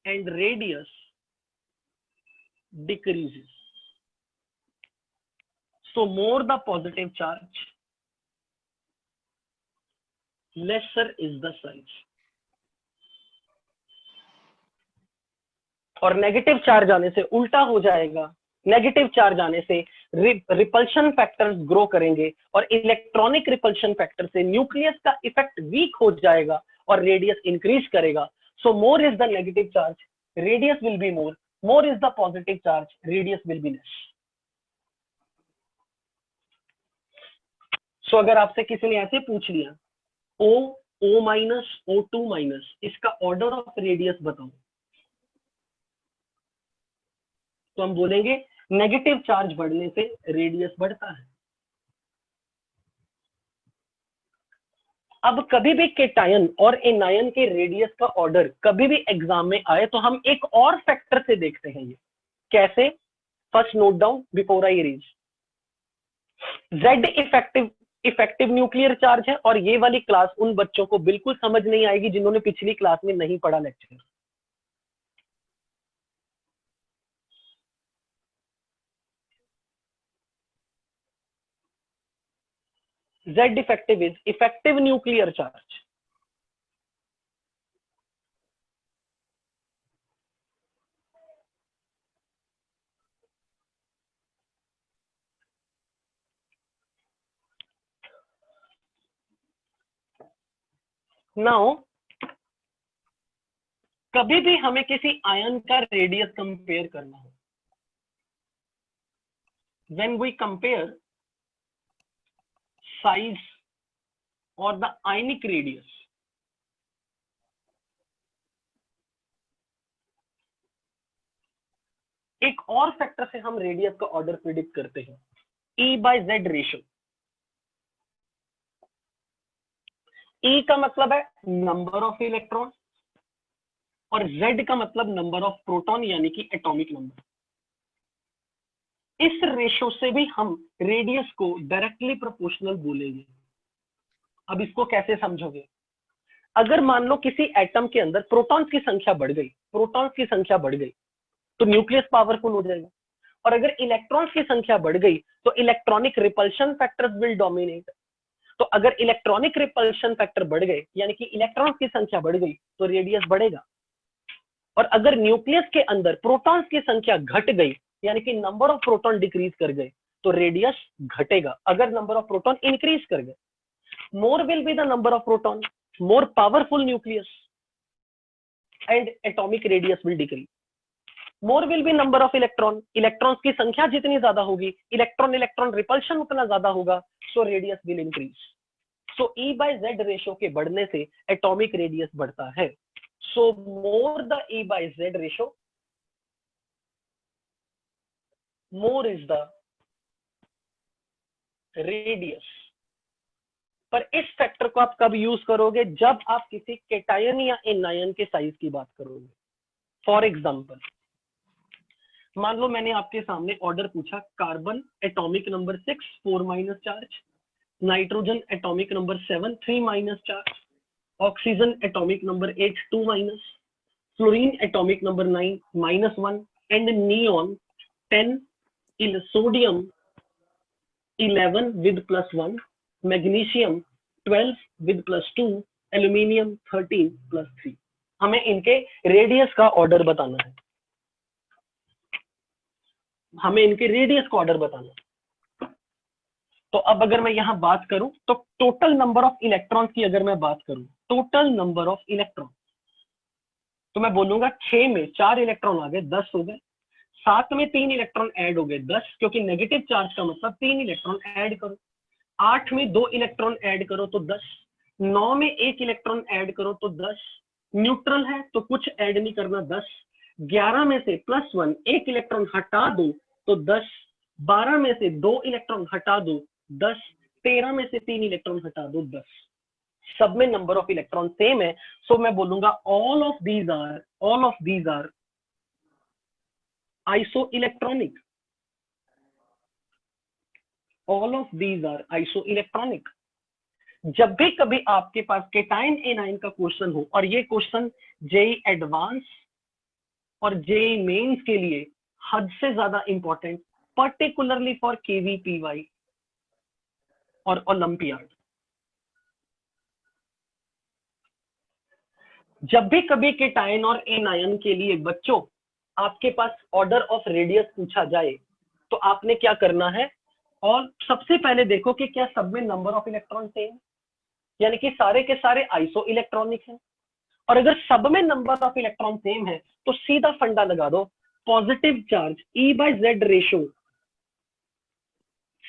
and radius decreases. So more the positive charge, lesser is the size. और negative charge आने से उल्टा हो जाएगा, negative charge आने से repulsion factors grow करेंगे और इलेक्ट्रॉनिक रिपल्शन फैक्टर से न्यूक्लियस का इफेक्ट वीक हो जाएगा और रेडियस इंक्रीज करेगा। So more is the negative charge, radius will be more is the positive charge, radius will be less. सो अगर आपसे किसी ने ऐसे पूछ लिया O माइनस O2 माइनस, इसका ऑर्डर ऑफ रेडियस बताओ, तो हम बोलेंगे नेगेटिव चार्ज बढ़ने से रेडियस बढ़ता है। अब कभी भी केटायन और एनायन के रेडियस का ऑर्डर कभी भी एग्जाम में आए तो हम एक और फैक्टर से देखते हैं। ये कैसे? First note down before I reach. Z effective nuclear charge है, और ये वाली क्लास उन बच्चों को बिल्कुल समझ नहीं आएगी जिन्होंने पिछली क्लास में नहीं पढ़ा lecture. Z effective is effective nuclear charge. Now, कभी भी हमें किसी आयन का रेडियस कंपेयर करना हो, when we compare size or the ionic radius, एक और फैक्टर से हम रेडियस का ऑर्डर प्रिडिक्ट करते हैं, E/Z रेशियो। E का मतलब है नंबर ऑफ इलेक्ट्रॉन और Z का मतलब नंबर ऑफ प्रोटॉन यानी कि एटॉमिक नंबर। इस रेशियो से भी हम रेडियस को डायरेक्टली प्रोपोर्शनल बोलेंगे। अब इसको कैसे समझोगे? अगर मान लो किसी एटम के अंदर प्रोटॉन्स की संख्या बढ़ गई, तो न्यूक्लियस पावरफुल हो जाएगा, और अगर इलेक्ट्रॉन्स की संख्या बढ़ गई तो electronic repulsion factors will dominate. तो अगर इलेक्ट्रॉनिक रिपल्शन फैक्टर बढ़ गए यानी कि इलेक्ट्रॉन्स की संख्या बढ़ गई तो रेडियस बढ़ेगा, और अगर न्यूक्लियस के अंदर प्रोटॉन्स की संख्या घट गई यानी कि नंबर ऑफ प्रोटॉन डिक्रीज कर गए तो रेडियस घटेगा। अगर नंबर ऑफ प्रोटॉन इंक्रीज कर गए, more will be the number of proton, more powerful nucleus and atomic radius will decrease. More will be number of electron, electrons की संख्या जितनी ज्यादा होगी, इलेक्ट्रॉन इलेक्ट्रॉन रिपल्शन उतना ज्यादा होगा, so radius will increase. So E/Z ratio के बढ़ने से एटॉमिक रेडियस बढ़ता है। So more the E/Z ratio, more is the radius. पर इस फैक्टर को आप कब यूज करोगे? जब आप किसी केटायन या एनायन के साइज की बात करोगे। फॉर एग्जाम्पल, मान लो मैंने आपके सामने ऑर्डर पूछा, carbon atomic number 6 4- charge, nitrogen atomic number 7 3- charge, oxygen atomic number 8 2-, fluorine atomic number 9 -1, and neon 10, sodium 11 with +1, magnesium 12 with +2, aluminium 13 +3। हमें इनके रेडियस का ऑर्डर बताना है, तो अब अगर मैं यहां बात करूं तो टोटल नंबर ऑफ इलेक्ट्रॉन्स की अगर मैं बात करूं, टोटल नंबर ऑफ इलेक्ट्रॉन, तो मैं बोलूंगा 6 में 4 इलेक्ट्रॉन आ गए 10 हो गए, 7 में 3 इलेक्ट्रॉन ऐड हो गए 10, क्योंकि नेगेटिव चार्ज का मतलब 3 इलेक्ट्रॉन ऐड करो, 8 में 2 इलेक्ट्रॉन ऐड करो तो 10, 9 में 1 इलेक्ट्रॉन ऐड करो तो 10, न्यूट्रल है तो कुछ ऐड नहीं करना 10, 11 में से +1 1 इलेक्ट्रॉन हटा दो तो 10, 12 में से 2 इलेक्ट्रॉन हटा दो 10, 13 में से 3 इलेक्ट्रॉन हटा दो 10। सब में नंबर ऑफ इलेक्ट्रॉन सेम है, सो मैं बोलूंगा all of these are isoelectronic, all of these are isoelectronic. जब भी कभी आपके पास केटायन एनायन का क्वेश्चन हो, और ये क्वेश्चन जेई एडवांस और जेई मेंस के लिए हद से ज्यादा इंपॉर्टेंट, पर्टिकुलरली फॉर केवीपीवाई और ओलंपियाड। जब भी कभी केटायन और एनायन के लिए बच्चों आपके पास ऑर्डर ऑफ रेडियस पूछा जाए तो आपने क्या करना है, और सबसे पहले देखो कि क्या सब में नंबर ऑफ इलेक्ट्रॉन सेम, यानी कि सारे के सारे आइसो इलेक्ट्रॉनिक हैं, और अगर सब में नंबर ऑफ इलेक्ट्रॉन सेम है तो सीधा फंडा लगा दो, पॉजिटिव चार्ज E/Z रेशियो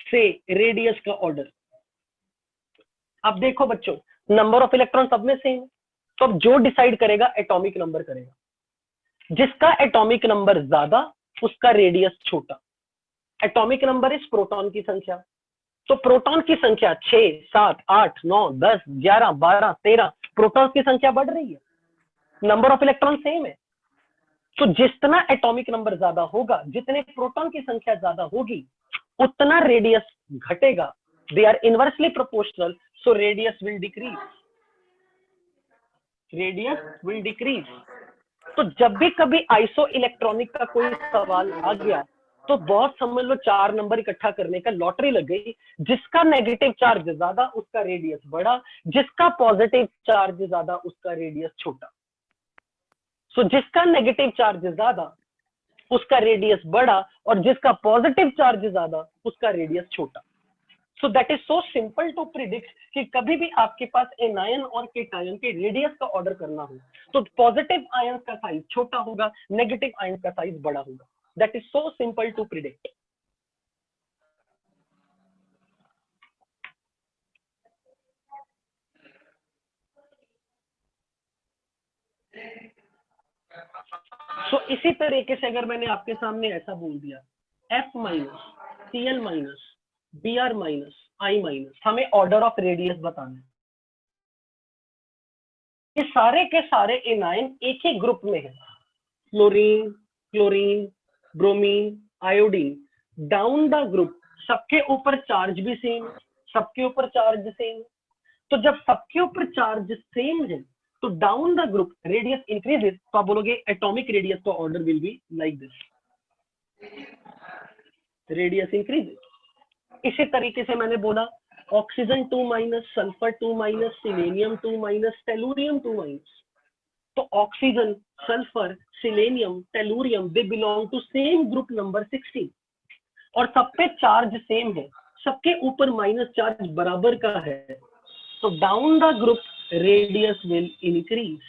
से रेडियस का ऑर्डर। अब देखो बच्चों, नंबर ऑफ इलेक्ट्रॉन सब में सेम, तो अब जो डिसाइड करेगा एटॉमिक नंबर करेगा, जिसका एटॉमिक नंबर ज्यादा उसका रेडियस छोटा। एटॉमिक नंबर इज प्रोटॉन की संख्या, तो प्रोटॉन की संख्या 6, 7, 8, 9, 10, 11, 12, 13, प्रोटॉन की संख्या बढ़ रही है, नंबर ऑफ इलेक्ट्रॉन सेम है। तो जितना एटॉमिक नंबर ज्यादा होगा, जितने प्रोटॉन की संख्या ज्यादा होगी, उतना रेडियस घटेगा। They are inversely proportional, so radius will decrease, radius will decrease. तो जब भी कभी आइसो इलेक्ट्रॉनिक का कोई सवाल आ गया, तो बहुत समझ लो 4 नंबर इकट्ठा करने का लॉटरी लग गई। जिसका नेगेटिव चार्ज ज्यादा उसका रेडियस बड़ा, जिसका पॉजिटिव चार्ज ज्यादा उसका रेडियस छोटा। सो जिसका नेगेटिव चार्ज ज्यादा उसका रेडियस बड़ा, और जिसका पॉजिटिव चार्ज ज्यादा उसका रेडियस छोटा। So that is so simple to predict कि कभी भी आपके पास एनायन और केटायन के रेडियस का ऑर्डर करना हो, तो पॉजिटिव आयन का साइज छोटा होगा, नेगेटिव आयन का साइज बड़ा होगा। That is so simple to predict. So इसी तरीके से अगर मैंने आपके सामने ऐसा बोल दिया F minus, Cl minus, Br minus, I minus, हमें ऑर्डर ऑफ रेडियस बताना है। ये सारे के सारे एनायन एक ही ग्रुप में है, fluorine, chlorine, bromine, iodine. Down the group सबके ऊपर चार्ज भी सेम, सबके ऊपर चार्ज सेम। तो जब सबके ऊपर चार्ज सेम है, तो down the group radius increases, तो आप बोलोगे एटॉमिक रेडियस का order will be like this, radius increases. इसी तरीके से मैंने बोला oxygen 2 minus, sulphur 2 minus, selenium 2 minus, tellurium 2 minus. तो oxygen, sulphur, selenium, tellurium, they belong to same group number 16, और सब पे चार्ज सेम है, सबके ऊपर माइनस चार्ज बराबर का है। तो down the group radius will increase,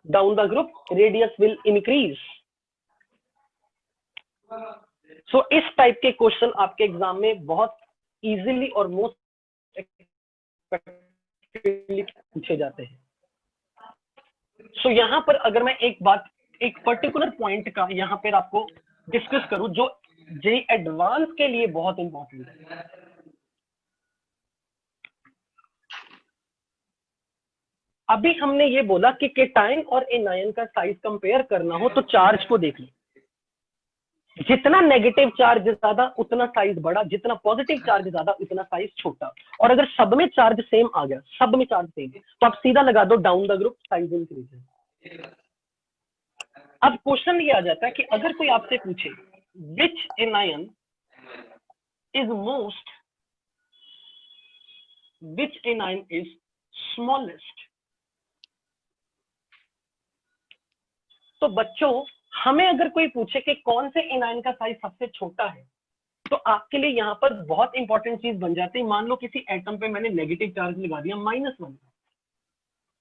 down the group radius will increase. So इस टाइप के क्वेश्चन आपके एग्जाम में बहुत इजीली और मोस्ट पूछे जाते हैं। सो यहाँ पर अगर मैं एक बात, एक पर्टिकुलर पॉइंट का यहाँ पर आपको डिस्कस करूं, जो जे एडवांस के लिए बहुत इंपॉर्टेंट है। अभी हमने ये बोला कि केटायन और एनायन का साइज कंपेयर करना हो तो चार्ज को देख लो, जितना नेगेटिव चार्ज ज्यादा उतना साइज बड़ा, जितना पॉजिटिव चार्ज ज्यादा उतना साइज छोटा। और अगर सब में चार्ज सेम आ गया, सब में चार्ज सेम, तो आप सीधा लगा दो down the group size increase. अब क्वेश्चन ये आ जाता है कि अगर कोई आपसे पूछे which anion is most, which anion is smallest, तो बच्चों हमें अगर कोई पूछे कि कौन से एनायन का साइज सबसे छोटा है, तो आपके लिए यहाँ पर बहुत इंपॉर्टेंट चीज बन जाती है। मान लो किसी एटम पे मैंने नेगेटिव चार्ज लगा दिया -1,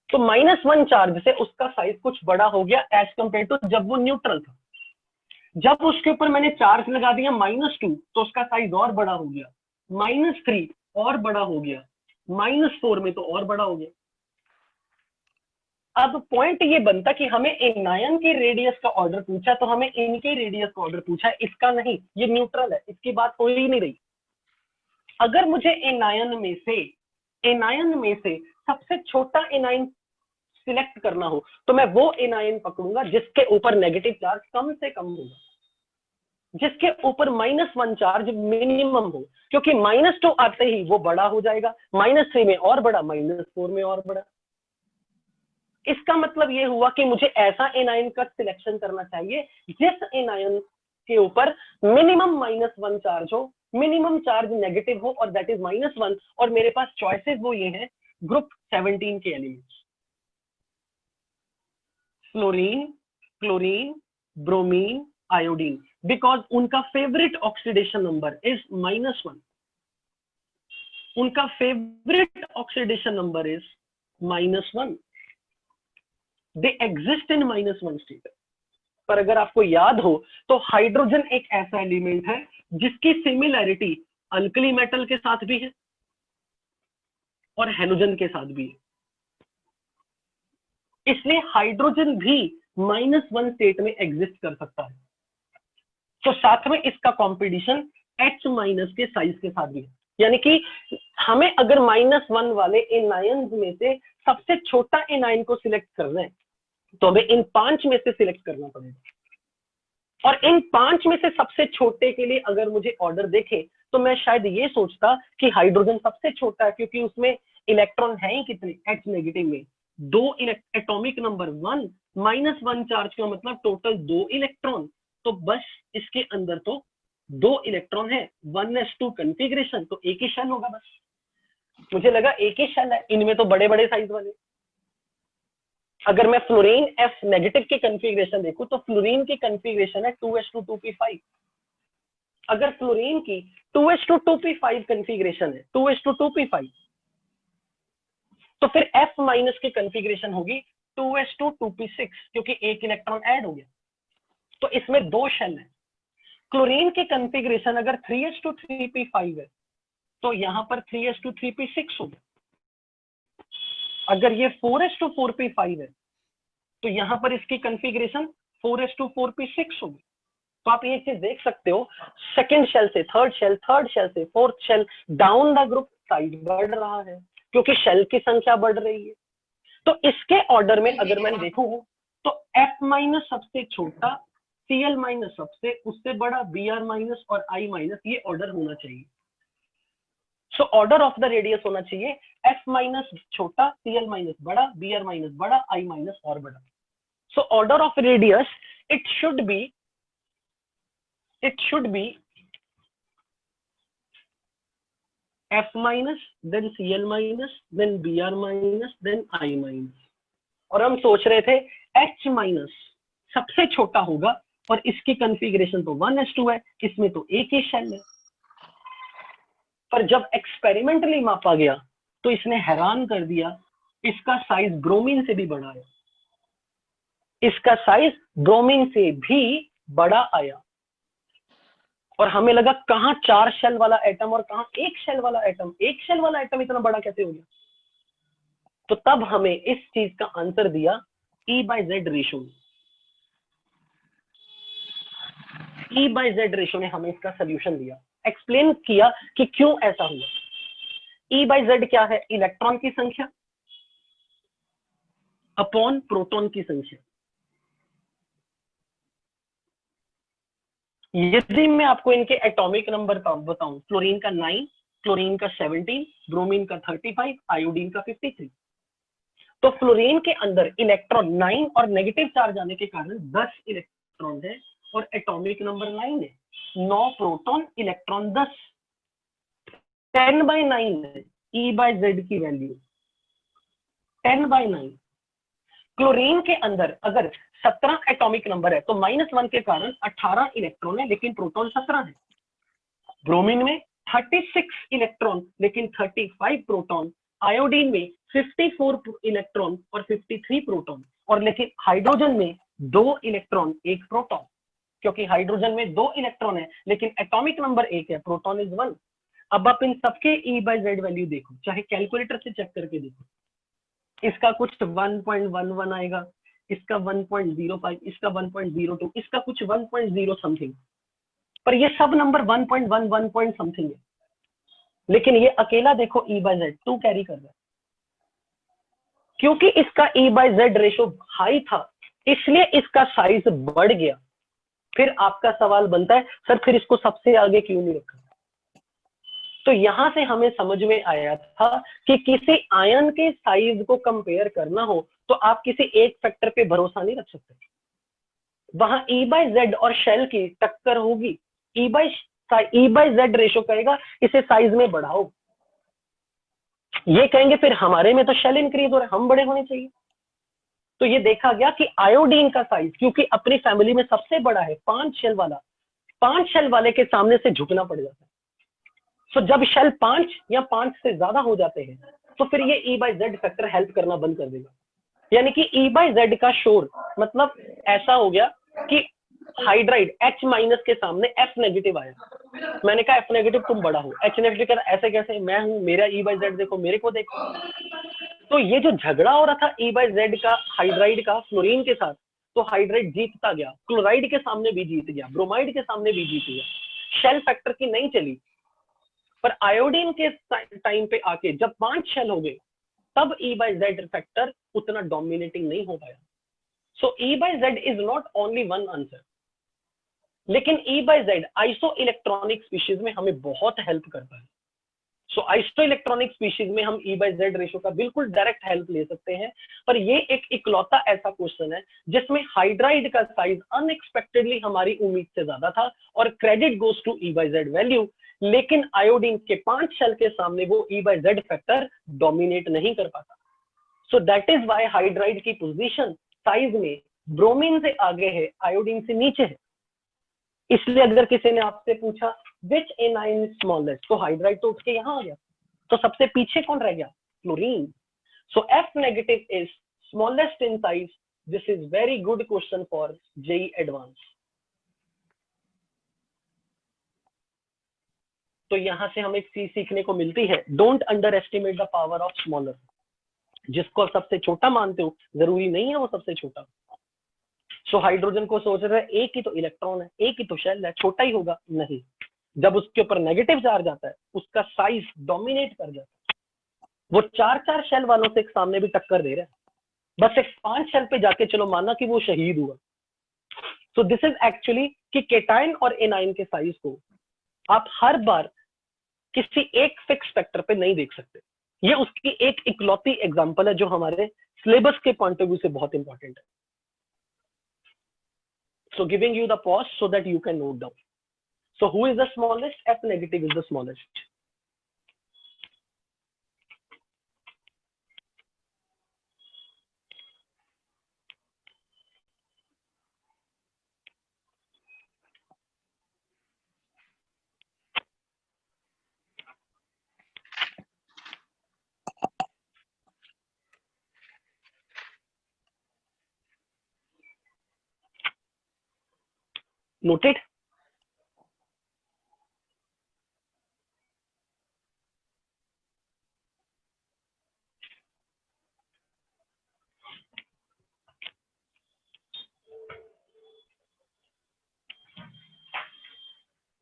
तो -1 चार्ज से उसका साइज कुछ बड़ा हो गया एज कंपेयर टू जब वो न्यूट्रल था। जब उसके ऊपर मैंने चार्ज लगा दिया -2, तो उसका साइज और बड़ा हो गया, -3 और बड़ा हो गया, -4 में तो और बड़ा हो गया। अब पॉइंट ये बनता कि हमें एनायन के रेडियस का ऑर्डर पूछा, तो हमें इनके रेडियस का ऑर्डर पूछा, इसका नहीं, ये न्यूट्रल है, इसकी बात हो ही नहीं रही। अगर मुझे एनायन में से सबसे छोटा एनायन सिलेक्ट करना हो, तो मैं वो एनायन पकड़ूंगा जिसके ऊपर नेगेटिव चार्ज कम से कम होगा, जिसके ऊपर -1 चार्ज मिनिमम हो, क्योंकि -2 आते ही वो बड़ा हो जाएगा, -3 में और बड़ा, -4 में और बड़ा। इसका मतलब ये हुआ कि मुझे ऐसा एनायन का सिलेक्शन करना चाहिए जिस एनायन के ऊपर मिनिमम -1 चार्ज हो, मिनिमम चार्ज नेगेटिव हो, और दैट इज -1। और मेरे पास चॉइसेस वो ये हैं, ग्रुप 17 के elements, fluorine, chlorine, bromine, iodine, because उनका फेवरेट ऑक्सीडेशन नंबर इज -1, उनका favourite oxidation number is -1, they exist in -1 state. पर अगर आपको याद हो तो हाइड्रोजन एक ऐसा एलिमेंट है जिसकी सिमिलैरिटी अल्कली मेटल के साथ भी है और हेलोजन के साथ भी है, इसलिए हाइड्रोजन भी -1 स्टेट में एग्जिस्ट कर सकता है। तो साथ में इसका कॉम्पिटिशन H माइनस के साइज के साथ भी है, यानी कि हमें अगर -1 वाले एनायंस में से सबसे छोटा एनायन को सिलेक्ट करना है तो हमें इन 5 में से सिलेक्ट करना पड़ेगा, और इन 5 में से सबसे छोटे के लिए अगर मुझे ऑर्डर देखे तो मैं शायद ये सोचता कि हाइड्रोजन सबसे छोटा है, क्योंकि उसमें इलेक्ट्रॉन है ही कितने, H नेगेटिव में 2 एटॉमिक नंबर 1 -1 चार्ज का मतलब टोटल 2 इलेक्ट्रॉन, तो बस इसके अंदर तो 2 इलेक्ट्रॉन है, 1s2 कॉन्फ़िगरेशन, तो एक ही शेल होगा बस। मुझे लगा एक ही शेल है, इनमें तो बड़े बड़े साइज वाले। अगर मैं फ्लोरीन F नेगेटिव की कॉन्फ़िगरेशन देखूं तो फ्लोरीन की कॉन्फ़िगरेशन है 2s2 2p5। अगर फ्लोरीन की 2s2 2p5 कॉन्फ़िगरेशन है 2s2 2p5, तो फिर F माइनस की कॉन्फ़िगरेशन होगी 2s2 2p6, क्योंकि एक इलेक्ट्रॉन ऐड हो गया, तो इसमें 2 शेल है। क्लोरीन की कॉन्फ़िगरेशन अगर 3s2 3p5 है तो यहां पर 3s2 3p6 होगा। अगर ये 4s2 4p5 है तो यहां पर इसकी कॉन्फ़िगरेशन 4s2 4p6 होगी। तो आप ये चीज देख सकते हो, सेकंड शेल से थर्ड शेल, थर्ड शेल से fourth shell, down the group size बढ़ रहा है क्योंकि शेल की संख्या बढ़ रही है। तो इसके ऑर्डर में अगर मैं देखूं तो F माइनस सबसे छोटा, Cl माइनस सबसे उससे बड़ा, Br माइनस और I माइनस, ये ऑर्डर होना चाहिए। So order of the radius होना चाहिए F माइनस छोटा, Cl माइनस बड़ा, Br माइनस बड़ा, I माइनस और बड़ा। So order of radius it should be F minus, then Cl minus, then Br minus, then I minus। और हम सोच रहे थे H माइनस सबसे छोटा होगा और इसकी कॉन्फ़िगरेशन तो 1s2 है, इसमें तो एक ही शेल है। पर जब एक्सपेरिमेंटली मापा गया तो इसने हैरान कर दिया, इसका साइज ब्रोमीन से भी बड़ा है, इसका साइज ब्रोमीन से भी बड़ा आया। और हमें लगा कहां 4 शेल वाला एटम और कहां 1 शेल वाला एटम, 1 शेल वाला एटम इतना बड़ा कैसे हो गया। तो तब हमें इस चीज का आंसर दिया E/Z रेशो। E/Z रेशो ने हमें इसका सोल्यूशन दिया, एक्सप्लेन किया कि क्यों ऐसा हुआ। E/Z क्या है, इलेक्ट्रॉन की संख्या अपॉन प्रोटॉन की संख्या। यदि मैं आपको इनके एटॉमिक नंबर बताऊं, फ्लोरीन का 9, क्लोरीन का 17, ब्रोमीन का 35, आयोडीन का 53, तो फ्लोरीन के अंदर इलेक्ट्रॉन 9 और नेगेटिव चार्ज आने के कारण 10 इलेक्ट्रॉन है और एटॉमिक नंबर 9 है, 9 प्रोटॉन, इलेक्ट्रॉन 10, 10/9 है E/Z की वैल्यू 10/9। क्लोरीन के अंदर अगर 17 एटॉमिक नंबर है तो -1 के कारण 18 इलेक्ट्रॉन है लेकिन प्रोटॉन 17 है। ब्रोमीन में 36 इलेक्ट्रॉन लेकिन 35 प्रोटॉन, आयोडीन में 54 इलेक्ट्रॉन और 53 प्रोटॉन, और लेकिन हाइड्रोजन में 2 इलेक्ट्रॉन 1 प्रोटॉन, क्योंकि हाइड्रोजन में 2 इलेक्ट्रॉन है लेकिन एटॉमिक नंबर 1 है, प्रोटॉन इज 1। अब आप इन सबके E/Z वैल्यू देखो, चाहे कैलकुलेटर से चेक करके देखो, इसका कुछ 1.11 आएगा, इसका 1.05, इसका 1.02, इसका कुछ 1.0 समथिंग, पर ये सब नंबर 1.1 1 समथिंग है, लेकिन ये अकेला देखो E/Z 2 कैरी कर रहा है, क्योंकि इसका E/Z रेशो हाई था इसलिए इसका साइज बढ़ गया। फिर आपका सवाल बनता है सर फिर इसको सबसे आगे क्यों नहीं रखा। तो यहां से हमें समझ में आया था कि किसी आयन के साइज को कंपेयर करना हो तो आप किसी एक फैक्टर पे भरोसा नहीं रख सकते, वहां E/Z और शेल की टक्कर होगी। E/Z रेशो कहेगा इसे साइज में बढ़ाओ, ये कहेंगे फिर हमारे में तो शेल इंक्रीज हो रहा है, हम बड़े होने चाहिए। तो ये देखा गया कि आयोडीन का साइज क्योंकि अपनी फैमिली में सबसे बड़ा है, 5 शेल वाला, 5 शेल वाले के सामने से झुकना पड़ जाता है। तो जब शेल 5 या 5 से ज्यादा हो जाते हैं तो फिर ये E/Z फैक्टर हेल्प करना बंद कर देगा, यानी कि E/Z का शोर मतलब ऐसा हो गया कि हाइड्राइड H माइनस के सामने F नेगेटिव आया, मैंने कहा F नेगेटिव तुम बड़ा हो, H नेगेटिव कह रहा ऐसे कैसे, मैं हूं, मेरा E/Z देखो, मेरे को देखो। तो ये जो झगड़ा हो रहा था E/Z का हाइड्राइड का फ्लोरीन के साथ, तो हाइड्राइड जीतता गया, क्लोराइड के सामने भी जीत गया, ब्रोमाइड के सामने भी जीत गया, शेल फैक्टर की नहीं चली। पर आयोडीन के टाइम पे आके जब 5 शेल हो गए तब E/Z फैक्टर उतना डोमिनेटिंग नहीं हो पाया। सो E/Z is not only one answer, लेकिन E/Z आइसो इलेक्ट्रॉनिक स्पीशीज में हमें बहुत हेल्प करता है। सो आइसो इलेक्ट्रॉनिक स्पीशीज में हम E/Z रेशो का बिल्कुल डायरेक्ट हेल्प ले सकते हैं। पर ये एक इकलौता ऐसा क्वेश्चन है जिसमें हाइड्राइड का साइज अनएक्सपेक्टेडली हमारी उम्मीद से ज्यादा था और credit goes to E/Z value, लेकिन आयोडीन के 5 शेल के सामने वो E/Z फैक्टर डोमिनेट नहीं कर पाता। So that is why hydride की पोजीशन साइज में ब्रोमीन से आगे है, आयोडीन से नीचे है। इसलिए अगर किसी ने आपसे पूछा विच एनाइन स्मॉलेस्ट, तो हाइड्राइड तो उठ के यहां आ गया, तो सबसे पीछे कौन रह गया? Chlorine. So F negative is smallest in size. This is very good question for JEE advance. तो यहां से हमें एक चीज सीखने को मिलती है, don't under estimate the power of smaller. जिसको आप सबसे छोटा मानते हो जरूरी नहीं है वो सबसे छोटा। सो हाइड्रोजन को सोच रहे हैं एक ही तो इलेक्ट्रॉन है, एक ही तो शेल है, छोटा ही होगा, नहीं। जब उसके ऊपर नेगेटिव चार्ज आता है उसका साइज डोमिनेट कर जाता है। वो 4 शेल वालों से एक सामने भी टक्कर दे रहा है, बस एक 5 शेल पे जाके चलो माना कि वो शहीद हुआ। सो दिस इज एक्चुअली कि केटाइन और एनाइन के साइज को आप हर बार किसी एक फिक्स फैक्टर पे नहीं देख सकते। ये उसकी एक इकलौती एग्जांपल है जो हमारे सिलेबस के पॉइंट ऑफ व्यू से बहुत इंपॉर्टेंट है। So giving you the pause so that you can note down. So who is the smallest? F negative is the smallest. Noted?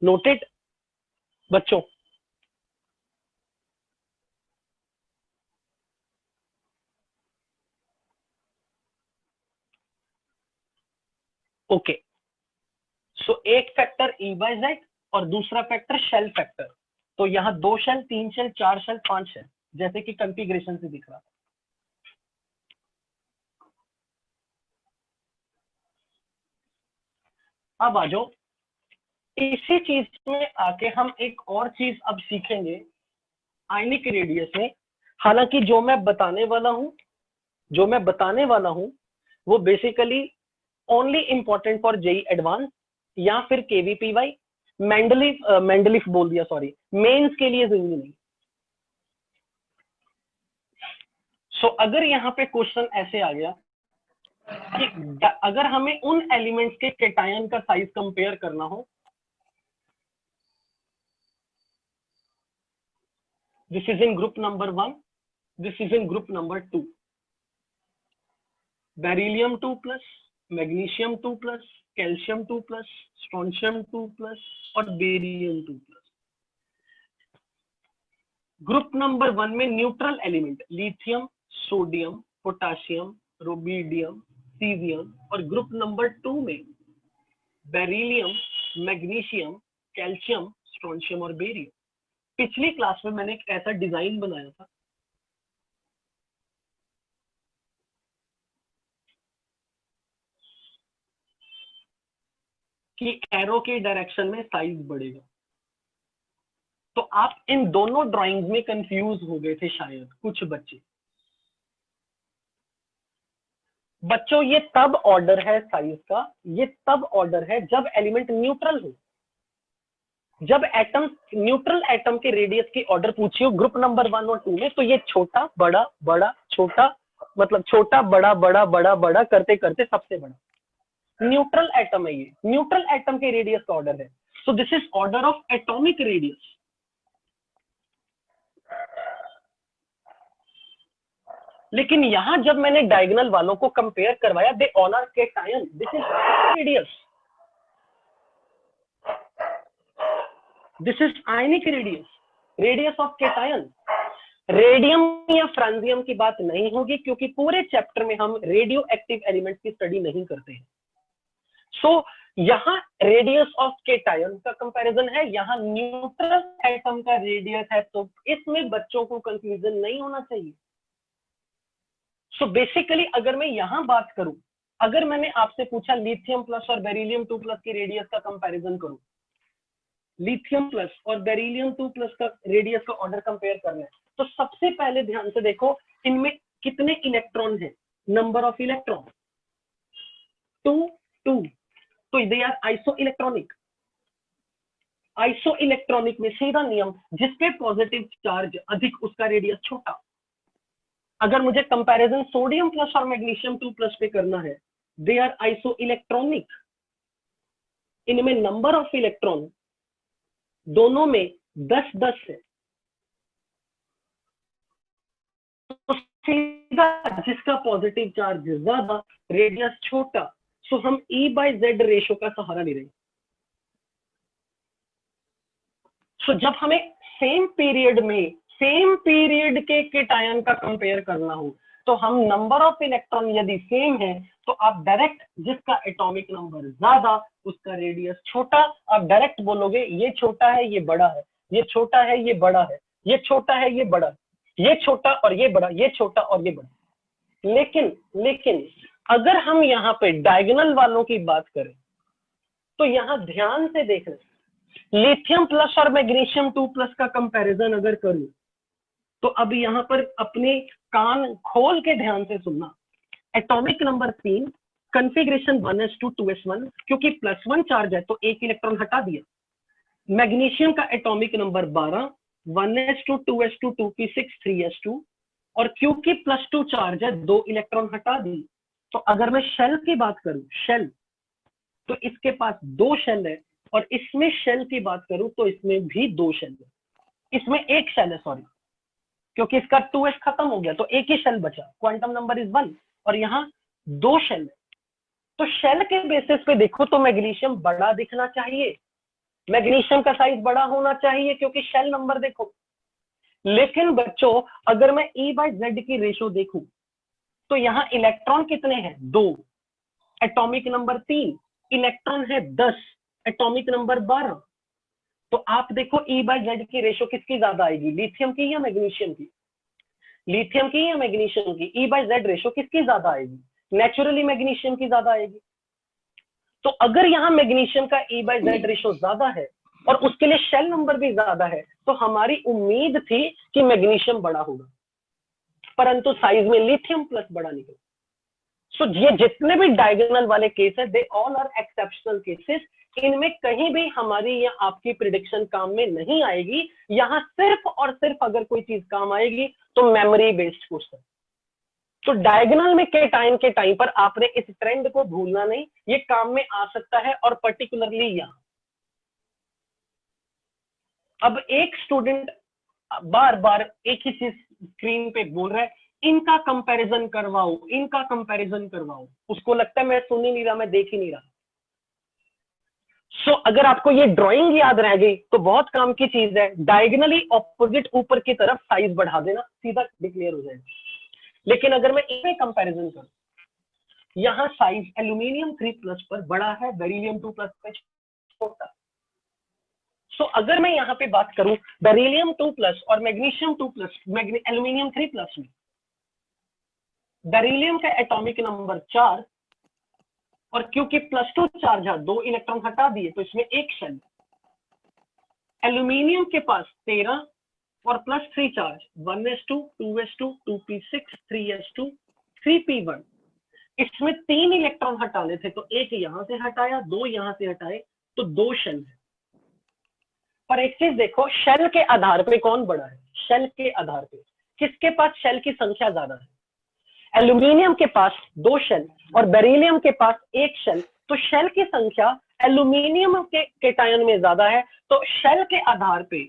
Noted बच्चों? ओके, सो एक फैक्टर E/Z और दूसरा factor shell factor. तो यहाँ 2 shell, 3 shell, 4 shell, 5 shell, जैसे कि configuration से दिख रहा था। अब आ जाओ, इसी चीज में आके हम एक और चीज अब सीखेंगे आयनिक रेडियस में। हालांकि जो मैं बताने वाला हूं वो basically only important for JEE advance या फिर केवीपीवाई, मेंडलीफ बोल दिया, सॉरी, मेंस के लिए जरूरी नहीं। सो अगर यहाँ पे क्वेश्चन ऐसे आ गया कि अगर हमें उन एलिमेंट्स के कैटायन का साइज कंपेयर करना हो, this is in group number 1, this is in group number 2, beryllium 2+, magnesium 2+, calcium 2+, strontium 2+ और बेरियम 2+। ग्रुप नंबर 1 में neutral element lithium, sodium, potassium, rubidium, caesium, और ग्रुप नंबर 2 में बेरिलियम, मैग्नीशियम, कैल्शियम, स्ट्रोंशियम और barium. पिछली class में मैंने एक ऐसा डिजाइन बनाया था कि एरो के डायरेक्शन में साइज बढ़ेगा। तो आप इन दोनों ड्राइंग्स में कंफ्यूज हो गए थे शायद कुछ बच्चे। बच्चों ये तब ऑर्डर है साइज का, ये तब ऑर्डर है जब एलिमेंट न्यूट्रल हो। जब एटम न्यूट्रल एटम के रेडियस की ऑर्डर पूछिए ग्रुप नंबर 1 और 2 में, तो ये छोटा बड़ा बड़ा छोटा, मतलब छोटा बड़ा बड़ा बड़ा बड़ा करते करते सबसे बड़ा न्यूट्रल एटम है। ये न्यूट्रल एटम के रेडियस का ऑर्डर है। So this is order of atomic radius. लेकिन यहां जब मैंने डायगोनल वालों को कंपेयर करवाया, they all are cation, this is radius, this is ionic radius, radius of cation. Radium या फ्रांजियम की बात नहीं होगी क्योंकि पूरे चैप्टर में हम रेडियो एक्टिव एलिमेंट्स की स्टडी नहीं करते हैं। सो यहां रेडियस ऑफ केटायन का कंपैरिजन है, यहां न्यूट्रल एटम का रेडियस है, तो इसमें बच्चों को कंफ्यूजन नहीं होना चाहिए। सो बेसिकली अगर मैं यहां बात करूं, अगर मैंने आपसे पूछा लिथियम प्लस और बेरिलियम 2 प्लस की रेडियस का कंपैरिजन करूं, लिथियम प्लस और बेरिलियम 2 प्लस का रेडियस का ऑर्डर कंपेयर करना है, तो सबसे पहले ध्यान से देखो इनमें कितने इलेक्ट्रॉन है, नंबर ऑफ इलेक्ट्रॉन 2 2, तो they are isoelectronic. Isoelectronic में सीधा नियम, जिसके पॉजिटिव चार्ज अधिक उसका रेडियस छोटा। अगर मुझे कंपैरिजन सोडियम प्लस और मैग्नीशियम 2 प्लस पे करना है, दे आर आइसो इलेक्ट्रॉनिक, इनमें नंबर ऑफ इलेक्ट्रॉन दोनों में 10-10 है, तो सीधा जिसका पॉजिटिव चार्ज ज्यादा रेडियस छोटा, सो हम E/Z रेशो का सहारा ले रहे हैं। सो जब हमें सेम पीरियड के केटायन का कंपेयर करना हो, तो हम नंबर ऑफ इलेक्ट्रॉन यदि सेम है, तो आप डायरेक्ट जिसका एटॉमिक नंबर ज्यादा उसका रेडियस छोटा, आप डायरेक्ट बोलोगे ये छोटा है ये बड़ा है, ये छोटा है ये बड़ा है, ये छोटा है ये बड़ा, ये छोटा और ये बड़ा, ये छोटा और ये बड़ा। लेकिन अगर हम यहाँ पे डायगोनल वालों की बात करें, तो यहाँ ध्यान से देखना, लिथियम प्लस और मैग्नीशियम 2 प्लस का कंपैरिजन अगर करूं, तो अब यहां पर अपने कान खोल के ध्यान से सुनना। Atomic number 3, configuration 1s2 2s1, क्योंकि +1 चार्ज है तो एक इलेक्ट्रॉन हटा दिया। मैग्नीशियम का atomic number 12, 1s2 2s2 2p6 3s2, और क्योंकि +2 चार्ज है 2 इलेक्ट्रॉन हटा दी। तो अगर मैं शेल की बात करूं, शेल, तो इसके पास 2 शेल है, और इसमें शेल की बात करूं तो इसमें भी 2 शेल है, इसमें एक शेल है, सॉरी, क्योंकि इसका 2s खत्म हो गया तो एक ही शेल बचा, क्वांटम नंबर इज 1, और यहाँ 2 शेल है। तो शेल के बेसिस पे देखो तो मैग्नीशियम बड़ा दिखना चाहिए, मैग्नीशियम का साइज बड़ा होना चाहिए क्योंकि शेल नंबर देखो। लेकिन बच्चों अगर मैं E/Z की रेशो देखूं, तो यहाँ इलेक्ट्रॉन कितने हैं, 2, एटॉमिक नंबर 3, इलेक्ट्रॉन है 10, एटॉमिक नंबर 12, तो आप देखो E/Z की रेशो किसकी ज्यादा आएगी, लिथियम की या मैग्नीशियम की, लिथियम की या मैग्नीशियम की, E/Z रेशो किसकी ज्यादा आएगी, नेचुरली मैग्नीशियम की ज्यादा आएगी। तो अगर यहाँ मैग्नीशियम का E/Z रेशो ज्यादा है और उसके लिए शेल नंबर भी ज्यादा है, तो हमारी उम्मीद थी कि मैग्नीशियम बड़ा होगा, परंतु साइज में लिथियम प्लस बड़ा निकला। सो ये जितने भी डायगोनल वाले केस है, they all are exceptional cases, इनमें कहीं भी हमारी या आपकी प्रिडिक्शन काम में नहीं आएगी। यहां सिर्फ और सिर्फ अगर कोई चीज काम आएगी तो मेमोरी बेस्ड क्वेश्चन। तो डायगोनल में केटायन के टाइम पर आपने इस ट्रेंड को भूलना नहीं, ये काम में आ सकता है, और पर्टिकुलरली यहां। अब एक स्टूडेंट बार बार एक ही चीज स्क्रीन पे बोल रहा है, इनका कंपैरिजन करवाओ, इनका कंपैरिजन करवाओ, उसको लगता है मैं सुन ही नहीं रहा, मैं देख ही नहीं रहा। सो अगर आपको ये ड्राइंग याद रह गई तो बहुत काम की चीज है, डायगोनली ऑपोजिट ऊपर की तरफ साइज बढ़ा देना, सीधा डिक्लेयर हो जाएगा। लेकिन अगर मैं इसमें कंपैरिजन करूं, यहां साइज एल्यूमिनियम 3 प्लस पर बड़ा है, बेरिलियम 2 प्लस पर छोटा। सो अगर मैं यहाँ पे बात करूं बेरिलियम 2 प्लस और मैग्नीशियम 2 प्लस, एल्यूमिनियम 3 प्लस में बेरिलियम का एटॉमिक नंबर 4, और क्योंकि +2 चार्ज है 2 इलेक्ट्रॉन हटा दिए तो इसमें एक शेल। एल्यूमिनियम के पास 13 और +3 charge, 1s2 2s2 2p6 3s2 3p1, इसमें 3 इलेक्ट्रॉन हटाने थे तो एक यहां से हटाया, 2 यहां से हटाए, तो 2 शेल है। पर एक चीज देखो, शेल के आधार पे कौन बड़ा है, शेल के आधार पे किसके पास शेल की संख्या ज्यादा है, एल्यूमिनियम के पास 2 शेल और बेरिलियम के पास 1 शेल, तो शेल की संख्या एल्यूमिनियम के केटायन में ज्यादा है। तो शेल के आधार पे,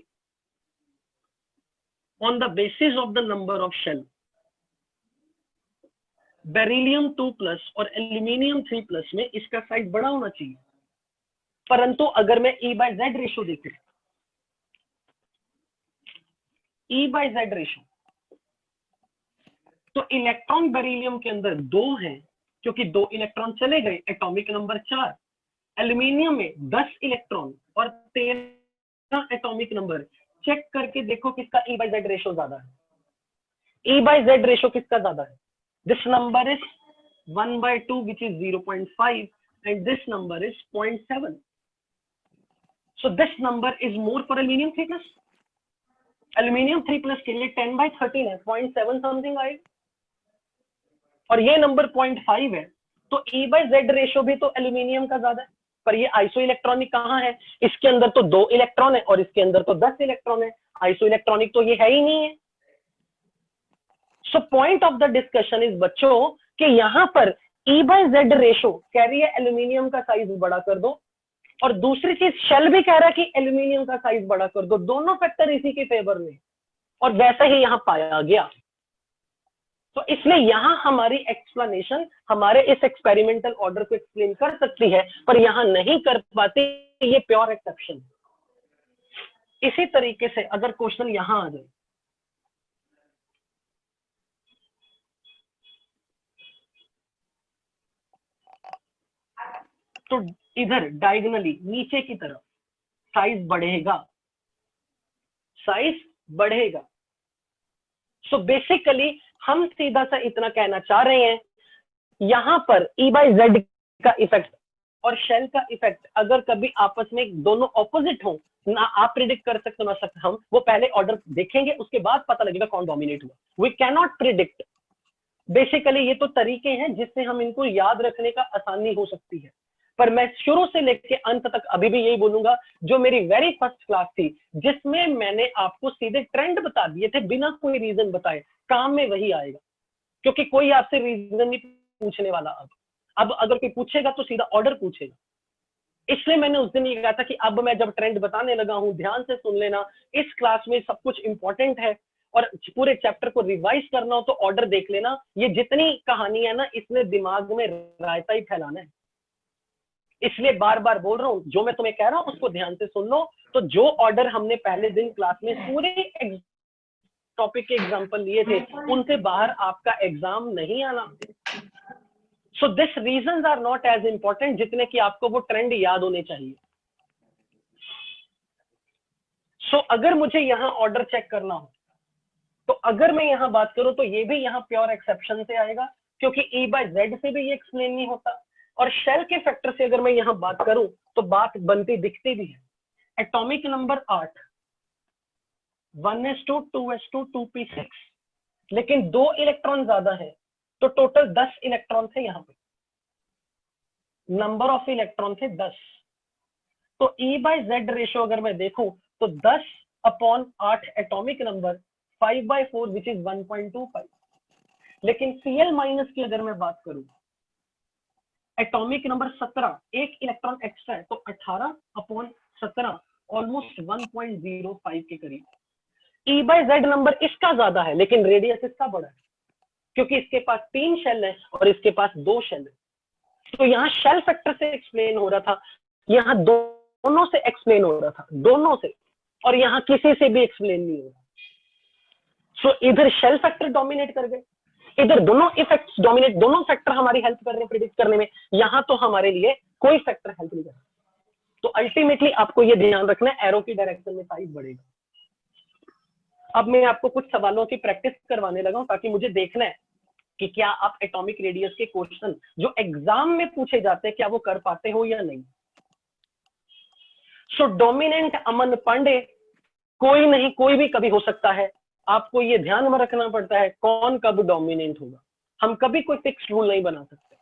on the basis of the number of shell, beryllium 2+ और एल्यूमिनियम 3+ में इसका साइज बड़ा होना चाहिए, परंतु अगर मैं E/Z रेशो देखूं, E/Z रेशो, तो इलेक्ट्रॉन बेरिलियम के अंदर 2 हैं, क्योंकि 2 इलेक्ट्रॉन चले गए, एटॉमिक नंबर 4। एल्यूमिनियम में 10 इलेक्ट्रॉन और 13 एटॉमिक नंबर। चेक करके देखो किसका E/Z रेशो ज्यादा है। E/Z रेशो किसका ज्यादा है? This number is 1/2 which is 0.5 and this number is 0.7. So this number is more for aluminium 3+. aluminium 3+ के लिए 10/13 है, 0.7 समथिंग आएगा, और ये नंबर 0.5 है, तो E/Z रेशो भी तो एल्यूमिनियम का ज्यादा है। पर ये आइसो इलेक्ट्रॉनिक कहाँ है? इसके अंदर तो 2 इलेक्ट्रॉन है और इसके अंदर तो 10 इलेक्ट्रॉन है, आइसो इलेक्ट्रॉनिक तो ये है ही नहीं है। So point of the discussion is बच्चों कि यहां पर E/Z रेशो कह रही है एल्यूमिनियम का साइज बड़ा कर दो, और दूसरी चीज शेल भी कह रहा है कि एल्यूमिनियम का साइज बड़ा कर दो, दोनों फैक्टर इसी के फेवर में, और वैसा ही यहां पाया गया। तो इसलिए यहां हमारी एक्सप्लेनेशन हमारे इस एक्सपेरिमेंटल ऑर्डर को एक्सप्लेन कर सकती है, पर यहां नहीं कर पाती, ये प्योर एक्सेप्शन। इसी तरीके से अगर क्वेश्चन यहां आ जाए, तो इधर डायगोनली नीचे की तरफ साइज बढ़ेगा, साइज बढ़ेगा। सो बेसिकली हम सीधा सा इतना कहना चाह रहे हैं, यहां पर E/Z का इफेक्ट और शेल का इफेक्ट अगर कभी आपस में दोनों ऑपोजिट हो, ना आप प्रिडिक्ट कर सकते हो ना सकते हम, वो पहले ऑर्डर देखेंगे उसके बाद पता लगेगा कौन डोमिनेट हुआ। We can not predict. Basically ये तो तरीके हैं जिससे हम इनको याद रखने का आसानी हो सकती है, पर मैं शुरू से लेके अंत तक अभी भी यही बोलूंगा, जो मेरी वेरी फर्स्ट क्लास थी जिसमें मैंने आपको सीधे ट्रेंड बता दिए थे बिना कोई रीजन बताए, काम में वही आएगा, क्योंकि कोई आपसे रीजन नहीं पूछने वाला। अब अगर कोई पूछेगा तो सीधा ऑर्डर पूछेगा। इसलिए मैंने उस दिन ये कहा था कि अब मैं जब ट्रेंड बताने लगा हूं, ध्यान से सुन लेना, इस क्लास में सब कुछ इंपॉर्टेंट है, और पूरे चैप्टर को रिवाइज करना हो तो ऑर्डर देख लेना। ये जितनी कहानी है ना, इसने दिमाग में रायता ही फैलाना है, इसलिए बार बार बोल रहा हूं, जो मैं तुम्हें कह रहा हूं उसको ध्यान से सुन लो। तो जो ऑर्डर हमने पहले दिन क्लास में पूरे टॉपिक के एग्जाम्पल लिए थे, उनसे बाहर आपका एग्जाम नहीं आना। So this reasons are not as important जितने कि आपको वो ट्रेंड याद होने चाहिए। सो अगर मुझे यहाँ ऑर्डर चेक करना हो, तो अगर मैं यहाँ बात करूं तो ये भी यहाँ प्योर एक्सेप्शन से आएगा, क्योंकि E/Z से भी ये एक्सप्लेन नहीं होता। और शेल के फैक्टर से अगर मैं यहाँ बात करूं तो बात बनती दिखती भी है। Atomic number 8, 1s2 2s2 2p6, लेकिन 2 इलेक्ट्रॉन ज्यादा है, तो टोटल 10 इलेक्ट्रॉन थे यहाँ पे, नंबर ऑफ इलेक्ट्रॉन थे 10। तो E/Z रेशो अगर मैं देखूं तो 10/8 एटॉमिक नंबर, 5/4 विच इज 1.25। लेकिन Cl- की अगर मैं बात करूं, एटॉमिक नंबर 17, एक इलेक्ट्रॉन एक्स्ट्रा है, तो 18/17 ऑलमोस्ट 1.05 के करीब। E/Z नंबर इसका ज्यादा है, लेकिन रेडियस इसका बड़ा है, क्योंकि इसके पास 3 शेल है और इसके पास 2 शेल है। तो यहाँ शेल फैक्टर से एक्सप्लेन हो रहा था, यहाँ दोनों से एक्सप्लेन हो रहा था, दोनों से, और यहाँ किसी से भी एक्सप्लेन नहीं हो रहा। सो इधर शेल फैक्टर डोमिनेट कर गए, इधर दोनों इफेक्ट्स डोमिनेट, दोनों फैक्टर हमारी हेल्प कर रहे हैं प्रिडिक्ट करने में, यहाँ तो हमारे लिए कोई फैक्टर हेल्प नहीं कर रहा। तो अल्टीमेटली आपको ये ध्यान रखना है, एरो की डायरेक्शन में साइज बढ़ेगा। अब मैं आपको कुछ सवालों की प्रैक्टिस करवाने लगा हूं, ताकि मुझे देखना है कि क्या आप एटॉमिक रेडियस के क्वेश्चन जो एग्जाम में पूछे जाते हैं क्या वो कर पाते हो या नहीं। सो डोमिनेंट अमन पांडे कोई नहीं, कोई भी कभी हो सकता है। आपको ये ध्यान में रखना पड़ता है कौन कब डोमिनेंट होगा, हम कभी कोई फिक्स रूल नहीं बना सकते।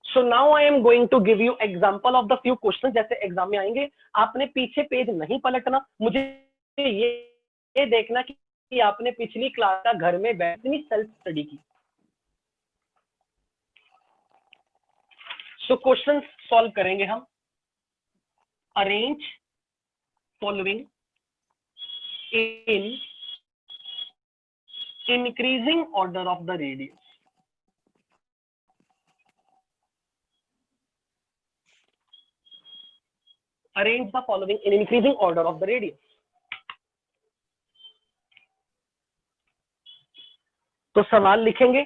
So now I am going to give you example of the few question, जैसे एग्जाम में आएंगे। आपने पीछे पेज नहीं पलटना, मुझे ये देखना कि आपने पिछली क्लास का घर में बैठनी सेल्फ स्टडी की। सो क्वेश्चन सॉल्व करेंगे हम। Arrange following in increasing order of the radius. Arrange the following in increasing order of the radius. तो सवाल लिखेंगे,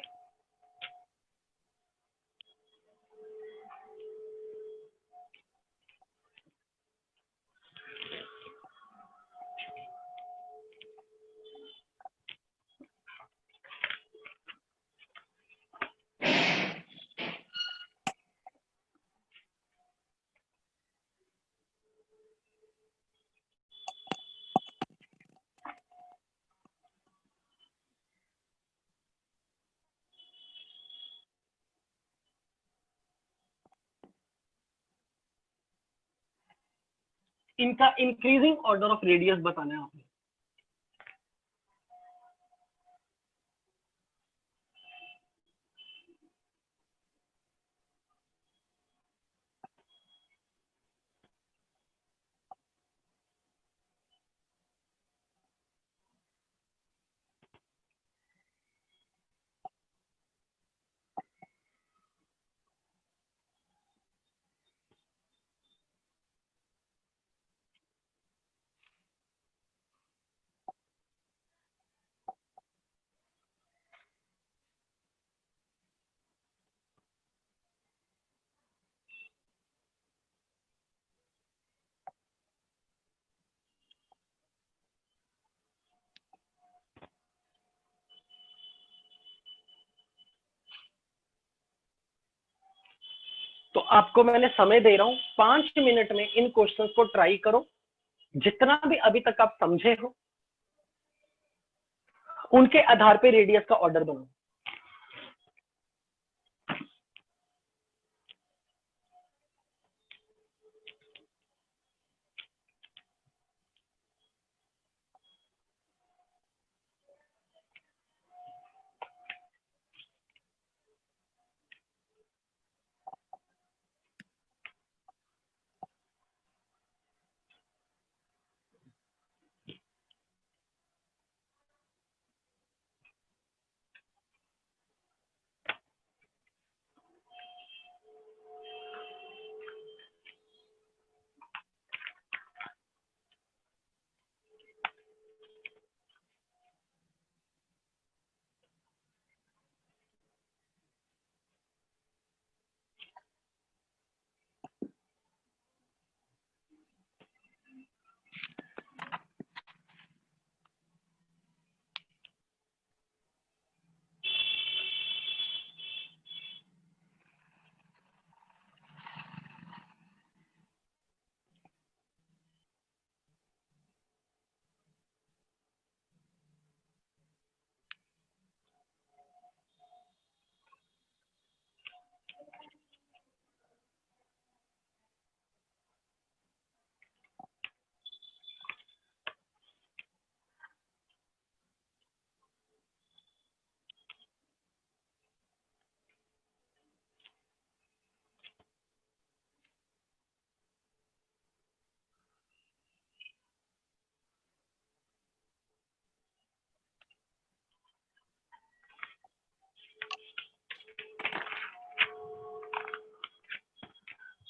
इनका इंक्रीजिंग ऑर्डर ऑफ रेडियस बताना है आपने। तो आपको मैंने समय दे रहा हूं, 5 मिनट में इन क्वेश्चंस को ट्राई करो, जितना भी अभी तक आप समझे हो उनके आधार पे रेडियस का ऑर्डर बनाओ।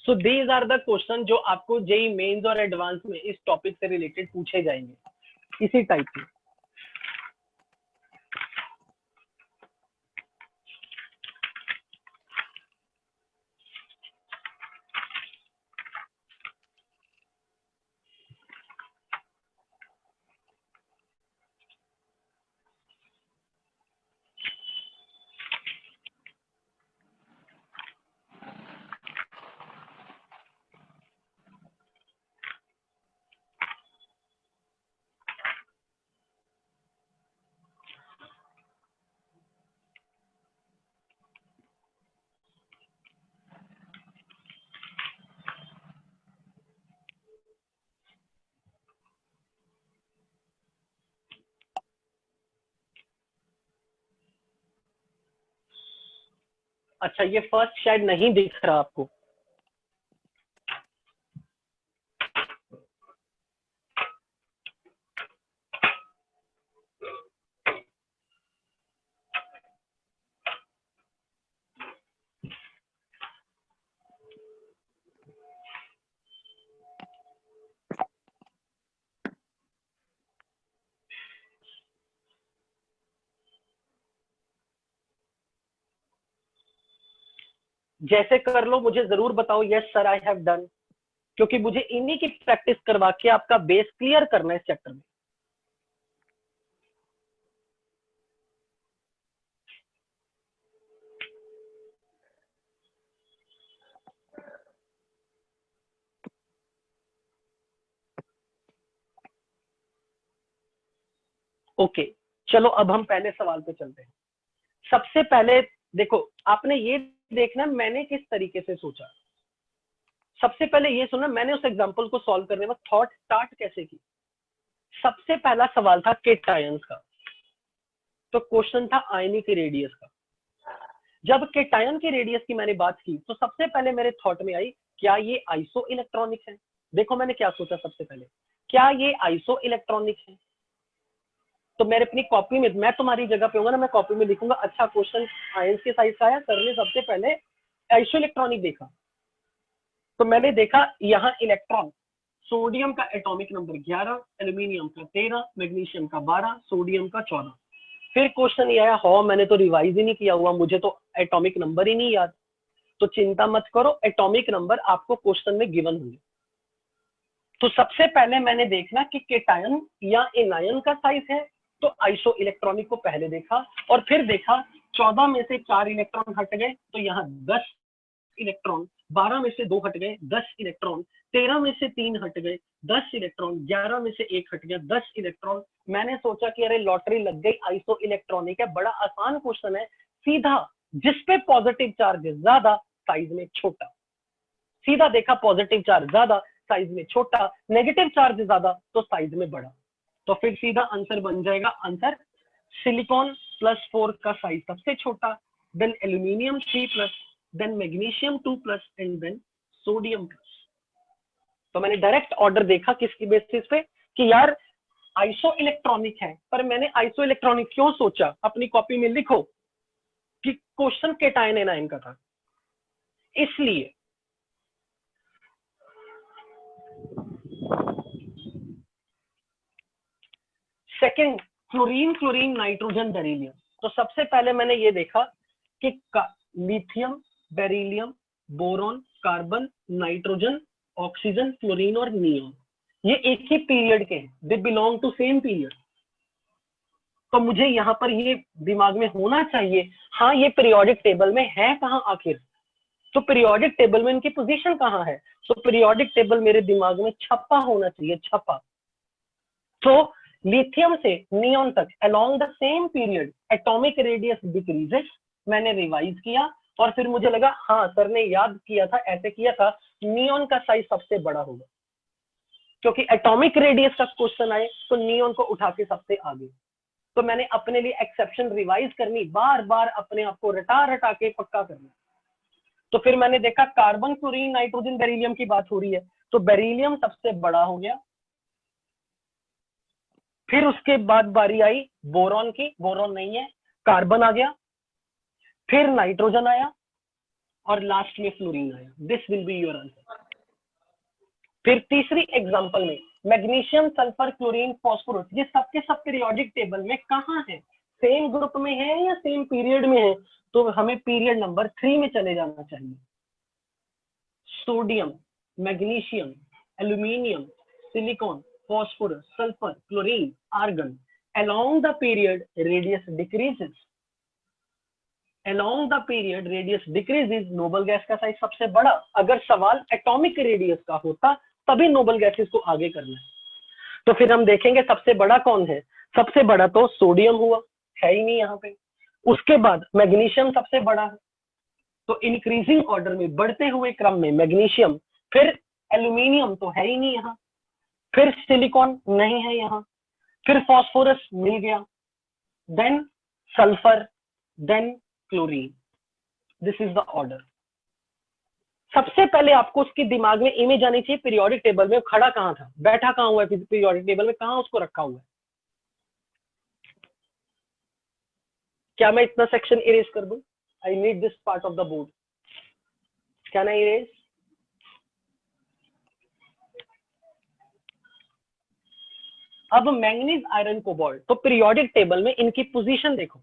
So these are the question जो आपको जेई मेंस और एडवांस में इस टॉपिक से रिलेटेड पूछे जाएंगे, इसी टाइप के। अच्छा, ये फर्स्ट शायद नहीं दिख रहा आपको। जैसे कर लो, मुझे जरूर बताओ yes sir I have done, क्योंकि मुझे इन्हीं की प्रैक्टिस करवा के आपका बेस क्लियर करना है इस चैप्टर में। ओके, चलो अब हम पहले सवाल पे चलते हैं। सबसे पहले देखो, आपने ये देखना मैंने किस तरीके से सोचा। सबसे पहले ये सुना, मैंने उस एग्जांपल को सॉल्व करने में थॉट स्टार्ट कैसे की। सबसे पहला सवाल था केटायंस का, तो क्वेश्चन था आयनिक रेडियस का। जब केटायन के रेडियस की मैंने बात की तो सबसे पहले मेरे थॉट में आई, क्या ये आइसो इलेक्ट्रॉनिक है। देखो मैंने क्या सोचा सबसे पहले, क्या ये आइसो इलेक्ट्रॉनिक है। तो मेरे अपनी कॉपी में, मैं तुम्हारी जगह पे होगा ना, मैं कॉपी में लिखूंगा अच्छा क्वेश्चन आयंस के साइज का है, सर ने सबसे पहले आइसो इलेक्ट्रॉनिक देखा। तो मैंने देखा यहाँ इलेक्ट्रॉन, सोडियम का एटॉमिक नंबर 11, एल्यूमिनियम का 13, मैग्नीशियम का 12, सोडियम का 14। फिर क्वेश्चन ये आया, हो मैंने तो रिवाइज ही नहीं किया हुआ, मुझे तो एटॉमिक नंबर ही नहीं याद। तो चिंता मत करो, एटॉमिक नंबर आपको क्वेश्चन में गिवन होंगे। तो सबसे पहले मैंने देखना कि केटायन या एनायन का साइज है, तो आइसो इलेक्ट्रॉनिक को पहले देखा, और फिर देखा 14 में से 4 इलेक्ट्रॉन हट गए तो यहाँ 10 इलेक्ट्रॉन, 12 में से 2 हट गए 10 इलेक्ट्रॉन, 13 में से 3 हट गए 10 इलेक्ट्रॉन, 11 में से 1 हट गया 10 इलेक्ट्रॉन। मैंने सोचा कि अरे लॉटरी लग गई, आइसो इलेक्ट्रॉनिक है, बड़ा आसान क्वेश्चन है, सीधा जिसपे पॉजिटिव चार्ज ज्यादा साइज में छोटा। सीधा देखा पॉजिटिव चार्ज ज्यादा साइज में छोटा, नेगेटिव चार्ज ज्यादा तो साइज में बड़ा। तो फिर सीधा आंसर बन जाएगा, आंसर सिलिकॉन +4 का साइज सबसे छोटा, then aluminium 3+, then magnesium 2+, and then sodium plus. तो मैंने डायरेक्ट ऑर्डर देखा किसकी बेसिस पे कि यार आइसो इलेक्ट्रॉनिक है, पर मैंने आइसो इलेक्ट्रॉनिक क्यों सोचा, अपनी कॉपी में लिखो कि क्वेश्चन केटायन एनायन का था, इसलिए। Second, fluorine, chlorine, nitrogen, beryllium. तो सबसे पहले मैंने ये देखा कि lithium, beryllium, boron, carbon, nitrogen, oxygen, fluorine और नियोन, ये एक ही पीरियड के हैं, they belong to same period. तो मुझे यहाँ पर ये दिमाग में होना चाहिए, हाँ ये पीरियोडिक टेबल में है कहाँ आखिर, तो पीरियोडिक टेबल में इनकी पोजीशन कहाँ है, तो पीरियोडिक टेबल मेरे दिमाग में छपा होना चाहिए, छपा। तो लिथियम से नियोन तक along the same period atomic radius decreases. मैंने रिवाइज किया और फिर मुझे लगा हाँ सर ने याद किया था, ऐसे किया था, नियोन का साइज सबसे बड़ा होगा, क्योंकि एटॉमिक रेडियस का क्वेश्चन आए तो नियोन को उठा के सबसे आगे। तो मैंने अपने लिए एक्सेप्शन रिवाइज करनी, बार बार अपने आप को रटा रटा के पक्का करना। तो फिर मैंने देखा कार्बन, क्लोरीन, नाइट्रोजन, बेरिलियम की बात हो रही है, तो बेरिलियम सबसे बड़ा हो गया। फिर उसके बाद बारी आई बोरॉन की, बोरॉन नहीं है, कार्बन आ गया, फिर नाइट्रोजन आया और लास्ट में फ्लोरीन आया। This will be your answer. फिर तीसरी एग्जांपल में मैग्नीशियम, सल्फर, क्लोरीन, फास्फोरस, ये सबके सब पीरियोडिक टेबल में कहाँ है, सेम ग्रुप में है या सेम पीरियड में है, तो हमें पीरियड नंबर 3 में चले जाना चाहिए। Sodium, magnesium, aluminium, silicon, phosphorus, sulfur, chlorine, argon. Along the period, radius decreases. Along the period, radius decreases. Noble gas का साइज सबसे बड़ा। अगर सवाल एटॉमिक रेडियस का होता तभी नोबल गैसेस को आगे करना है। तो फिर हम देखेंगे सबसे बड़ा कौन है। सबसे बड़ा तो सोडियम हुआ, है ही नहीं यहाँ पे। उसके बाद मैग्नीशियम सबसे बड़ा है, तो इंक्रीजिंग ऑर्डर में, बढ़ते हुए क्रम में मैग्नीशियम, फिर एल्यूमिनियम तो है ही नहीं यहाँ, फिर सिलिकॉन नहीं है यहाँ, फिर फास्फोरस मिल गया, then sulphur, then chlorine. This is the order. सबसे पहले आपको उसके दिमाग में इमेज आनी चाहिए, पीरियोडिक टेबल में खड़ा कहाँ था, बैठा कहाँ हुआ है, पीरियोडिक टेबल में कहाँ उसको रखा हुआ है। क्या मैं इतना सेक्शन इरेज कर दूं? I need this part of the board, can I erase? अब मैंगनीज, आयरन, कोबाल्ट, तो पीरियोडिक टेबल में इनकी पोजीशन देखो।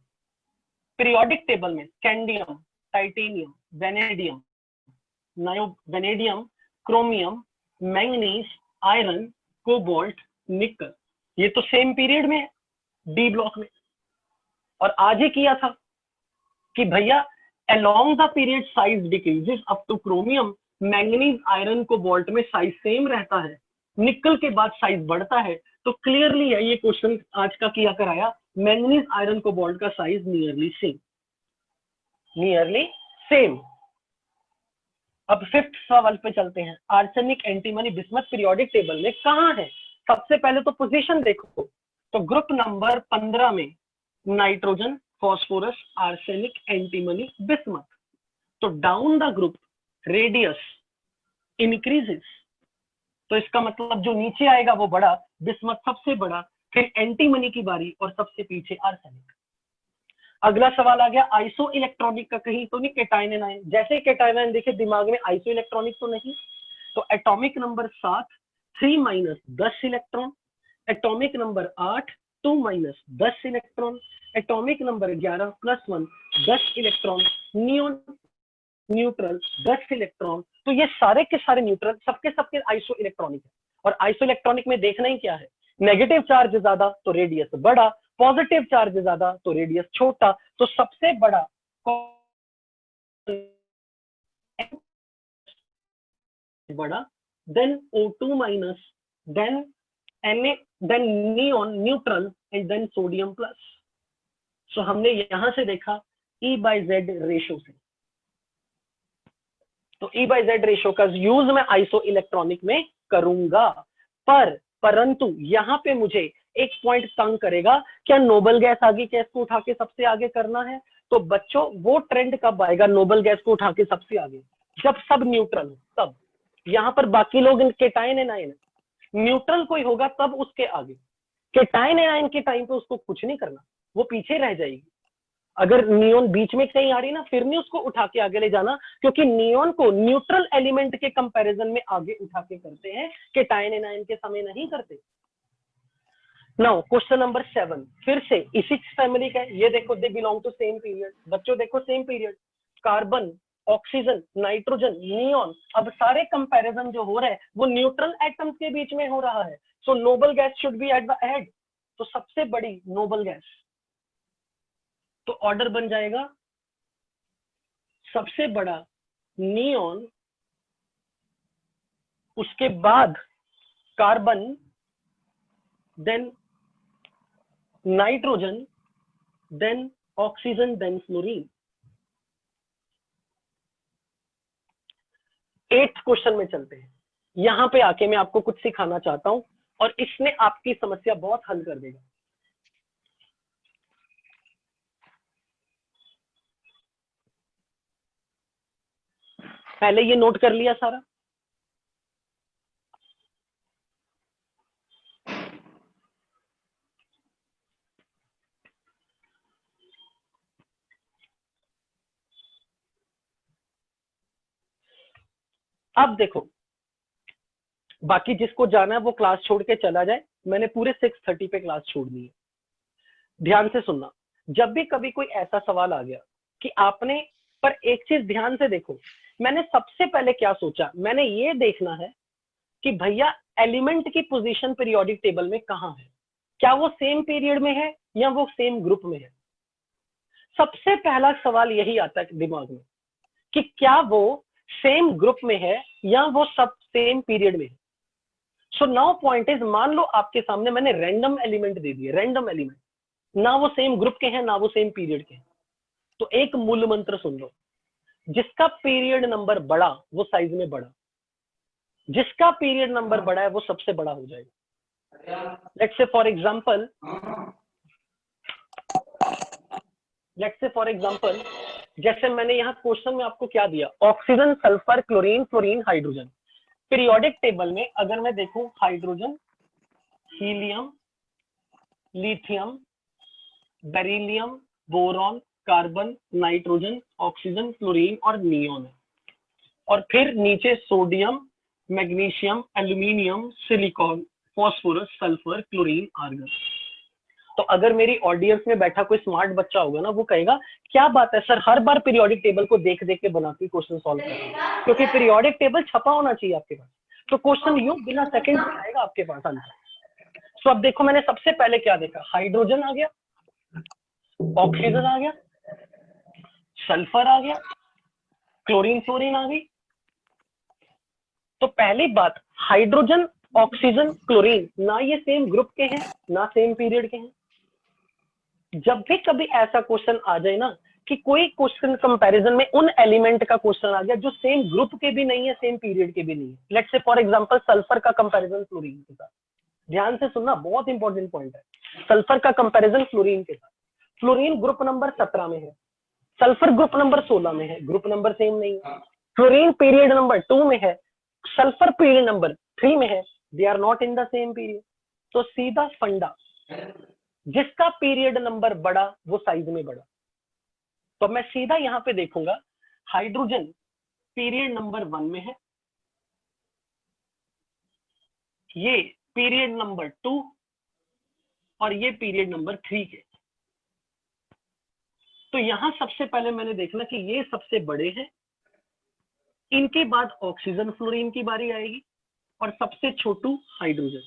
पीरियोडिक टेबल में scandium, titanium, vanadium, vanadium, chromium, manganese, iron, cobalt, निकल। ये तो सेम पीरियड में है डी ब्लॉक में। और आज ही किया था कि भैया along the period size decreases up to chromium, manganese, iron, cobalt में साइज सेम रहता है, निकल के बाद साइज बढ़ता है। तो क्लियरली है ये क्वेश्चन आज का किया कराया, मैंगनीज, आयरन, कोबाल्ट का साइज नियरली सेम। अब फिफ्थ सवाल पे चलते हैं। Arsenic, antimony, bismuth periodic table में कहाँ है? सबसे पहले तो पोजीशन देखो, तो ग्रुप नंबर 15 में nitrogen, phosphorus, arsenic, antimony, bismuth. तो down the group radius increases, तो इसका मतलब जो नीचे आएगा वो बड़ा, बिस्मथ सबसे बड़ा, फिर एंटीमनी की बारी और सबसे पीछे आर्सेनिक। अगला सवाल आ गया आइसो इलेक्ट्रॉनिक का, कहीं तो नहीं केटायन एनायन। जैसे केटायन एनायन देखे दिमाग में आइसो इलेक्ट्रॉनिक तो नहीं, तो atomic number 7 3 - 10 electron, atomic number 8 2 - 10 electron, atomic number 11 +1 10 electron, neon neutral 10 electron. तो ये सारे के सारे न्यूट्रल सबके आइसो इलेक्ट्रॉनिक है। और आइसो इलेक्ट्रॉनिक में देखना ही क्या है, नेगेटिव चार्ज ज्यादा तो रेडियस बड़ा, पॉजिटिव चार्ज ज्यादा तो रेडियस छोटा। तो सबसे बड़ा बड़ा, then O2 - then Na, then neon neutral and then sodium plus. So हमने यहां से देखा E/Z रेशो से, तो E/Z रेशो का यूज मैं आइसो इलेक्ट्रॉनिक में करूंगा। परंतु यहां पे मुझे एक पॉइंट तंग करेगा, क्या नोबल गैस आगे गैस को उठा के सबसे आगे करना है? तो बच्चों वो ट्रेंड कब आएगा नोबल गैस को उठा के सबसे आगे? जब सब न्यूट्रल हो तब। यहाँ पर बाकी लोग केटायन एनायन, न्यूट्रल कोई होगा तब उसके आगे। केटायन एनायन के टाइम पे उसको कुछ नहीं करना, वो पीछे रह जाएगी। अगर नियोन बीच में कहीं आ रही ना, फिर नहीं उसको उठा के आगे ले जाना, क्योंकि नियोन को न्यूट्रल एलिमेंट के कंपैरिजन में आगे उठा के करते हैं, केटायन एनायन के समय नहीं करते। नाउ क्वेश्चन नंबर 7 फिर से इसी फैमिली का है। ये देखो they belong to same period. बच्चों देखो same period, carbon, oxygen, nitrogen, neon. अब सारे कंपैरिजन जो हो रहा है वो न्यूट्रल एटम्स के बीच में हो रहा है। So noble gas should be at the head. तो सबसे बड़ी नोबल गैस, तो ऑर्डर बन जाएगा सबसे बड़ा नियोन, उसके बाद carbon, then nitrogen, then oxygen, then fluorine. 8th question में चलते हैं। यहां पे आके मैं आपको कुछ सिखाना चाहता हूं और इसने आपकी समस्या बहुत हल कर देगा। पहले ये नोट कर लिया सारा? अब देखो, बाकी जिसको जाना है वो क्लास छोड़ के चला जाए, मैंने पूरे 6:30 पे क्लास छोड़नी है। ध्यान से सुनना, जब भी कभी कोई ऐसा सवाल आ गया कि आपने, पर एक चीज ध्यान से देखो, मैंने सबसे पहले क्या सोचा, मैंने ये देखना है कि भैया एलिमेंट की पोजीशन पीरियोडिक टेबल में कहां है, क्या वो सेम पीरियड में है या वो सेम ग्रुप में है। सबसे पहला सवाल यही आता है दिमाग में कि क्या वो सेम ग्रुप में है या वो सब सेम पीरियड में है। सो नाउ पॉइंट इज, मान लो आपके सामने मैंने रैंडम एलिमेंट दे दिए, रैंडम एलिमेंट, ना वो सेम ग्रुप के हैं ना वो सेम पीरियड के हैं। तो एक मूल मंत्र सुन लो, जिसका पीरियड नंबर बड़ा वो साइज में बड़ा, जिसका पीरियड नंबर बड़ा है वो सबसे बड़ा हो जाएगा। लेट्स से फॉर एग्जांपल, जैसे मैंने यहाँ क्वेश्चन में आपको क्या दिया, oxygen, sulphur, chlorine, fluorine, hydrogen. Periodic table में अगर मैं देखूं, hydrogen, helium, lithium, beryllium, boron, carbon, nitrogen, oxygen, fluorine और नियोन है। और फिर नीचे sodium, magnesium, aluminium, silicon, phosphorus, sulphur, chlorine, argon. तो अगर मेरी ऑडियंस में बैठा कोई स्मार्ट बच्चा होगा ना, वो कहेगा क्या बात है सर, हर बार पीरियोडिक टेबल को देख देख के बनाती क्वेश्चन सॉल्व कर रही है, क्योंकि पीरियोडिक टेबल छपा होना चाहिए आपके पास, तो क्वेश्चन यूं बिना सेकंड में आएगा आपके पास आंसर। तो अब देखो मैंने सबसे पहले क्या देखा, हाइड्रोजन आ गया, ऑक्सीजन आ गया, सल्फर आ गया, क्लोरीन फ्लोरीन आ गई। तो पहली बात, हाइड्रोजन ऑक्सीजन क्लोरीन ना ये सेम ग्रुप के हैं ना सेम पीरियड के हैं। जब भी कभी ऐसा क्वेश्चन आ जाए ना कि कोई क्वेश्चन कंपैरिजन में उन एलिमेंट का क्वेश्चन आ गया जो सेम ग्रुप के भी नहीं है सेम पीरियड के भी नहीं है, let's say for example sulphur का कंपैरिजन फ्लोरीन के साथ, ध्यान से सुनना बहुत इंपॉर्टेंट पॉइंट है, सल्फर का कंपैरिजन फ्लोरीन के साथ, फ्लोरीन ग्रुप नंबर 17 में है, सल्फर ग्रुप नंबर 16 में है, ग्रुप नंबर सेम नहीं है, फ्लोरीन पीरियड नंबर 2 में है, सल्फर पीरियड नंबर 3 में है, they are not in the same period. तो सीधा फंडा, जिसका पीरियड नंबर बड़ा वो साइज में बड़ा। तो मैं सीधा यहां पे देखूंगा, हाइड्रोजन पीरियड नंबर 1 में है, ये पीरियड नंबर 2 और ये पीरियड नंबर 3 के। तो यहां सबसे पहले मैंने देखना कि ये सबसे बड़े हैं, इनके बाद ऑक्सीजन फ्लोरीन की बारी आएगी और सबसे छोटू हाइड्रोजन।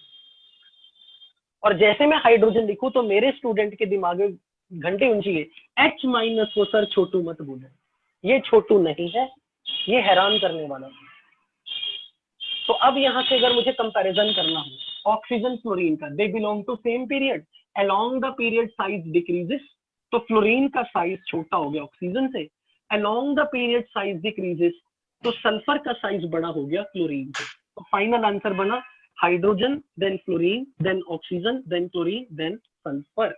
और जैसे मैं हाइड्रोजन लिखूं तो मेरे स्टूडेंट के दिमाग में घंटे ऊंची है, H माइनस को सर छोटू मत बोलो, ये छोटू नहीं है, ये हैरान करने वाला है। तो अब यहां से अगर मुझे कंपैरिजन करना हो ऑक्सीजन फ्लोरीन का, they belong to same period, along the period size decreases, तो फ्लोरीन का साइज छोटा हो गया ऑक्सीजन से, along the period size decreases, तो सल्फर का साइज बड़ा हो गया क्लोरीन से। तो फाइनल आंसर बना hydrogen, then fluorine, then oxygen, then chlorine, then sulphur,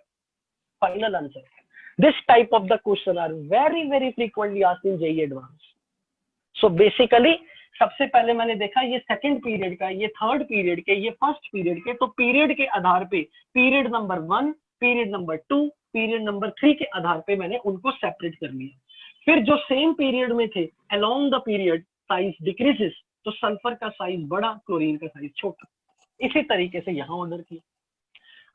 final answer. This type of the question are very frequently asked in JEE advance. So basically सबसे पहले मैंने देखा ये सेकंड पीरियड का, ये थर्ड पीरियड के, ये फर्स्ट पीरियड के, तो पीरियड के आधार पे period number 1, period number 2, period number 3 के आधार पे मैंने उनको सेपरेट कर लिया। फिर जो सेम पीरियड में थे along the period size decreases, तो सल्फर का साइज बड़ा, क्लोरीन का साइज छोटा, इसी तरीके से यहाँ ऑर्डर किया।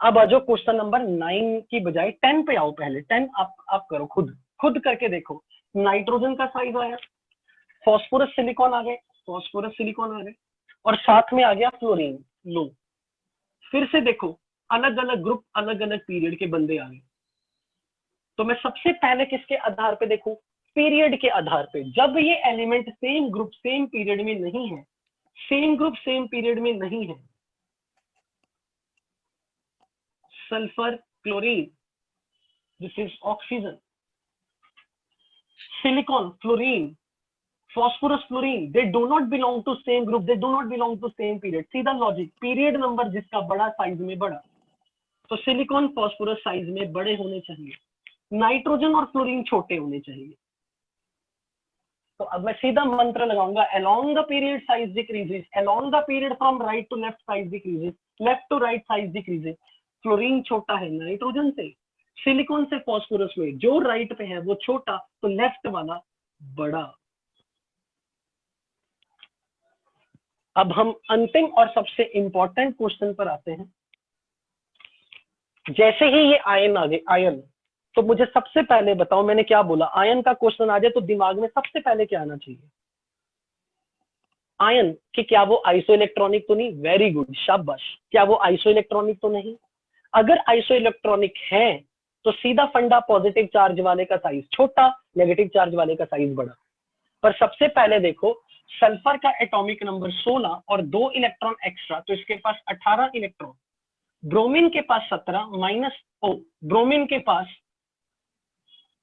अब आ जाओ क्वेश्चन नंबर 9 की बजाय 10 पे आओ, पहले 10 आप करो, खुद करके देखो। नाइट्रोजन का साइज आया, फॉस्फोरस सिलिकॉन आ गए, फॉस्फोरस सिलिकॉन आ गए, और साथ में आ गया फ्लोरीन लो। फिर से देखो अलग अलग ग्रुप, अलग अलग पीरियड के बंदे आ गए। तो मैं सबसे पहले किसके आधार पे देखूं, पीरियड के आधार पे। जब ये element same group same period में नहीं है, सेम ग्रुप सेम पीरियड में नहीं है, sulphur chlorine, this is oxygen, silicon fluorine, phosphorus fluorine, they do not belong to same group, they do not belong to same period। सीधा logic, period number जिसका बड़ा size में बड़ा, तो silicon phosphorus size में बड़े होने चाहिए, नाइट्रोजन और फ्लोरीन छोटे होने चाहिए। तो अब मैं सीधा मंत्र लगाऊंगा, along the period size decreases, along the period from right to left size decreases, left to right size decreases। Fluorine छोटा है नाइट्रोजन से, सिलिकॉन से फॉस्फोरस में, जो राइट पे है वो छोटा, तो लेफ्ट वाला बड़ा। अब हम अंतिम और सबसे इंपॉर्टेंट क्वेश्चन पर आते हैं। जैसे ही ये आयन आ गए, आयन, तो मुझे सबसे पहले बताओ, मैंने क्या बोला, आयन का क्वेश्चन आ जाए तो दिमाग में सबसे पहले क्या आना चाहिए, आयन कि क्या वो आइसो इलेक्ट्रॉनिक तो नहीं, वेरी गुड शाबाश, क्या वो आइसो इलेक्ट्रॉनिक तो नहीं। अगर आइसो इलेक्ट्रॉनिक है तो सीधा फंडा पॉजिटिव चार्ज वाले का साइज छोटा, नेगेटिव चार्ज वाले का साइज बड़ा। पर सबसे पहले देखो, सल्फर का एटॉमिक नंबर 16 और 2 इलेक्ट्रॉन एक्स्ट्रा, तो इसके पास 18 इलेक्ट्रॉन, ब्रोमीन के पास 17 माइनस ब्रोमीन के पास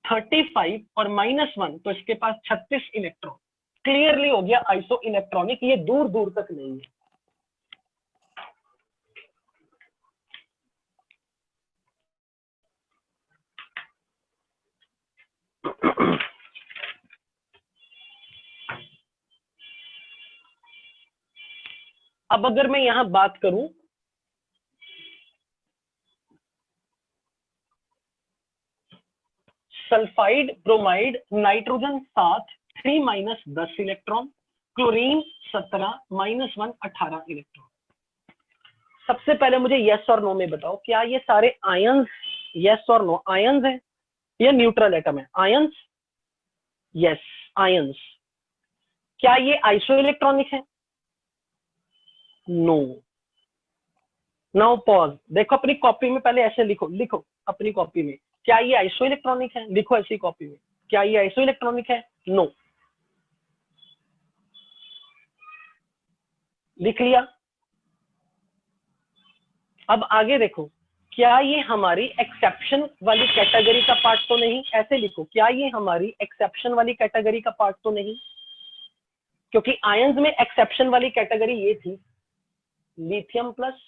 35 और -1, तो इसके पास 36 इलेक्ट्रॉन। क्लियरली हो गया आइसो इलेक्ट्रॉनिक, ये दूर दूर तक नहीं है। अब अगर मैं यहां बात करूं, sulphide bromide nitrogen 7 3 minus 10 electron, chlorine 17 -1 18 electron. सबसे पहले मुझे यस और नो में बताओ, क्या ये सारे आयंस, यस और नो, आयंस है या न्यूट्रल एटम है? Ions, yes ions. क्या ये आइसो इलेक्ट्रॉनिक है? नो। नाउ पॉज, देखो अपनी कॉपी में पहले ऐसे लिखो, लिखो अपनी कॉपी में, क्या ये आइसो इलेक्ट्रॉनिक है? लिखो ऐसी कॉपी में, क्या ये आइसो इलेक्ट्रॉनिक है? नो। लिख लिया। अब आगे देखो, क्या ये हमारी एक्सेप्शन वाली कैटेगरी का पार्ट तो नहीं? ऐसे लिखो, क्या ये हमारी एक्सेप्शन वाली कैटेगरी का पार्ट तो नहीं? क्योंकि आयंस में एक्सेप्शन वाली कैटेगरी ये थी, lithium plus,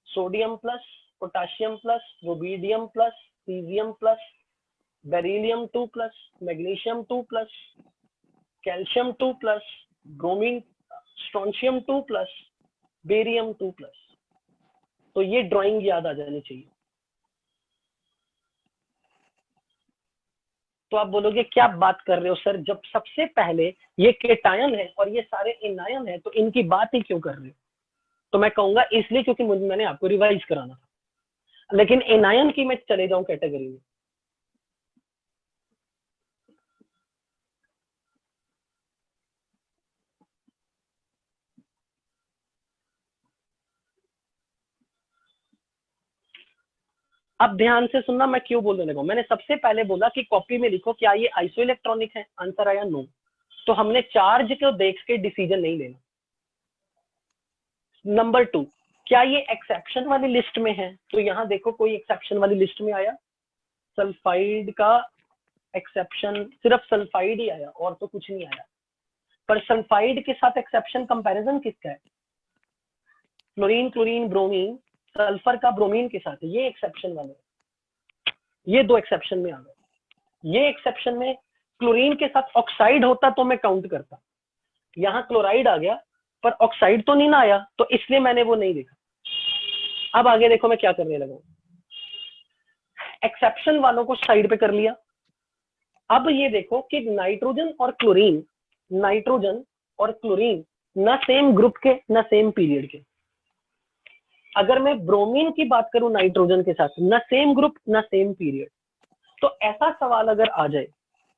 sodium plus, potassium plus, rubidium plus, caesium plus, beryllium 2 plus, magnesium 2 plus, calcium 2 plus, bromine, strontium 2 plus, barium 2 plus. तो ये ड्राइंग याद आ जानी चाहिए। तो आप बोलोगे क्या बात कर रहे हो सर, जब सबसे पहले ये केटायन है और ये सारे एनायन है, तो इनकी बात ही क्यों कर रहे हो? तो मैं कहूंगा इसलिए क्योंकि मैंने आपको रिवाइज कराना था। लेकिन एनायन की मैं चले जाऊं कैटेगरी में, अब ध्यान से सुनना मैं क्यों बोलने लगा। मैंने सबसे पहले बोला कि कॉपी में लिखो क्या ये आइसो इलेक्ट्रॉनिक है, आंसर आया नो। तो हमने चार्ज को देख के डिसीजन नहीं लेना। नंबर 2, क्या ये एक्सेप्शन वाली लिस्ट में है? तो यहाँ देखो कोई एक्सेप्शन वाली लिस्ट में आया? सल्फाइड का एक्सेप्शन सिर्फ सल्फाइड ही आया और तो कुछ नहीं आया। पर सल्फाइड के साथ एक्सेप्शन कंपैरिजन किसका है? क्लोरीन, क्लोरीन, ब्रोमीन, सल्फर का ब्रोमीन के साथ, ये एक्सेप्शन वाले, ये दो एक्सेप्शन में आ गए। ये एक्सेप्शन में क्लोरीन के साथ ऑक्साइड होता तो मैं काउंट करता, यहाँ क्लोराइड आ गया पर ऑक्साइड तो नहीं ना आया, तो इसलिए मैंने वो नहीं देखा। अब आगे देखो मैं क्या करने लगा, एक्सेप्शन वालों को साइड पे कर लिया। अब ये देखो कि नाइट्रोजन और क्लोरीन, नाइट्रोजन और क्लोरीन ना सेम ग्रुप के ना सेम पीरियड के। अगर मैं ब्रोमीन की बात करूं नाइट्रोजन के साथ, ना सेम ग्रुप ना सेम पीरियड, तो ऐसा सवाल अगर आ जाए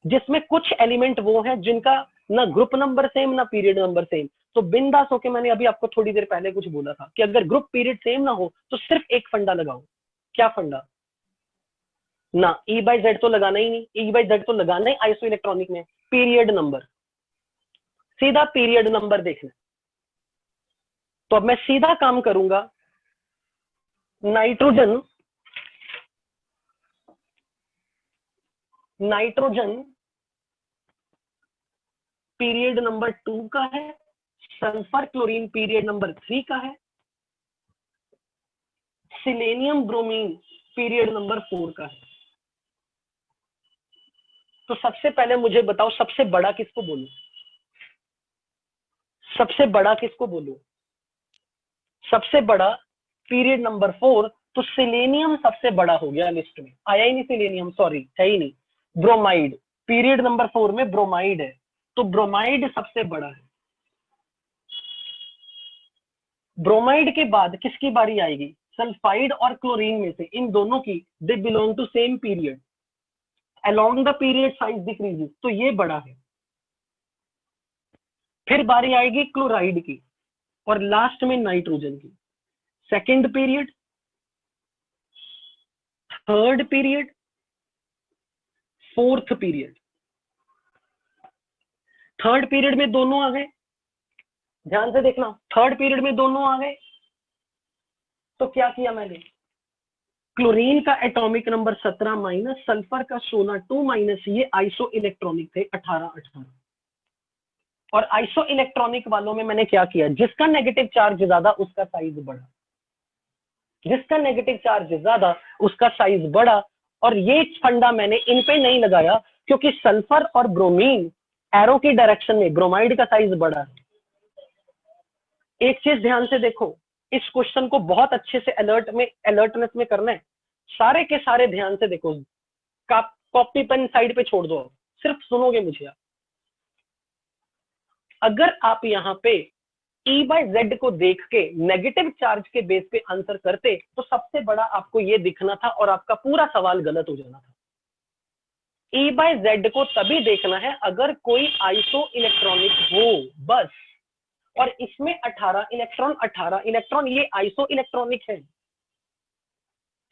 जिसमें कुछ एलिमेंट वो है जिनका ना ग्रुप नंबर सेम ना पीरियड नंबर सेम, तो बिंदास होके, मैंने अभी आपको थोड़ी देर पहले कुछ बोला था कि अगर ग्रुप पीरियड सेम ना हो तो सिर्फ एक फंडा लगाओ। क्या फंडा? ना ई बाई जेड तो लगाना ही नहीं, ई बाई जेड तो लगाना ही आइसो इलेक्ट्रॉनिक में, पीरियड नंबर, सीधा पीरियड नंबर देखना। तो अब मैं सीधा काम करूंगा, नाइट्रोजन, नाइट्रोजन पीरियड नंबर 2 का है, सल्फर क्लोरीन पीरियड नंबर 3 का है, सिलेनियम ब्रोमीन पीरियड नंबर 4 का है। तो सबसे पहले मुझे बताओ सबसे बड़ा किसको बोलूं? सबसे बड़ा किसको बोलूं? सबसे बड़ा पीरियड नंबर 4, तो सिलेनियम सबसे बड़ा हो गया लिस्ट में, आया ही नहीं सिलेनियम, सॉरी है ही नहीं। ब्रोमाइड पीरियड नंबर 4 में ब्रोमाइड है, तो ब्रोमाइड सबसे बड़ा है। ब्रोमाइड के बाद किसकी बारी आएगी? सल्फाइड और क्लोरीन में से इन दोनों की, they belong to same period, along the period size decreases, तो ये बड़ा है। फिर बारी आएगी क्लोराइड की और लास्ट में नाइट्रोजन की। Second period, third period, fourth period. Third period में दोनों आ गए, ध्यान से देखना, थर्ड पीरियड में दोनों आ गए। तो क्या किया मैंने, क्लोरीन का एटॉमिक नंबर 17 माइनस, सल्फर का 16, 2 माइनस, ये आइसो इलेक्ट्रॉनिक थे 18 18। और आइसो इलेक्ट्रॉनिक वालों में मैंने क्या किया, जिसका नेगेटिव चार्ज ज्यादा उसका साइज बढ़ा, जिसका नेगेटिव चार्ज ज्यादा उसका साइज बढ़ा। और ये फंडा मैंने इन पे नहीं लगाया क्योंकि सल्फर और ब्रोमीन एरो की डायरेक्शन में, ब्रोमाइड का साइज बढ़ा है। एक चीज ध्यान से देखो, इस क्वेश्चन को बहुत अच्छे से अलर्टनेस में करना है, सारे के सारे ध्यान से देखो, कॉपी पेन साइड पे छोड़ दो, सिर्फ सुनोगे मुझे आप। अगर आप यहाँ पे E बाय Z को देख के नेगेटिव चार्ज के बेस पे आंसर करते तो सबसे बड़ा आपको ये दिखना था और आपका पूरा सवाल गलत हो जाना था। E बाय Z को तभी देखना है अगर कोई आइसो इलेक्ट्रॉनिक हो बस, और इसमें 18 इलेक्ट्रॉन ये आइसो इलेक्ट्रॉनिक है।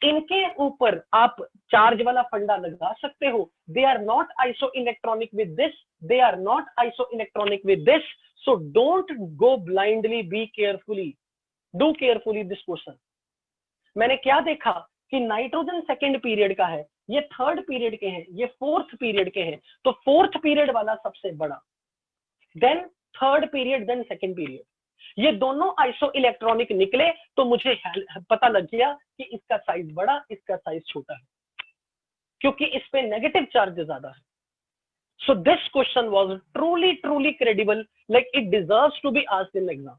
इनके ऊपर आप चार्ज वाला फंडा लगा सकते हो, they are not isoelectronic with this, they are not isoelectronic with this, so don't go blindly, be carefully, do carefully this question. मैंने क्या देखा कि नाइट्रोजन सेकंड पीरियड का है, ये थर्ड पीरियड के हैं, ये फोर्थ पीरियड के हैं, तो फोर्थ पीरियड वाला सबसे बड़ा, then third period, then second period. ये दोनों आइसो इलेक्ट्रॉनिक निकले तो मुझे पता लग गया कि इसका साइज बड़ा, इसका साइज छोटा है, क्योंकि इस पे नेगेटिव चार्ज ज्यादा है। So this question was truly credible, like it deserves to be asked in exam.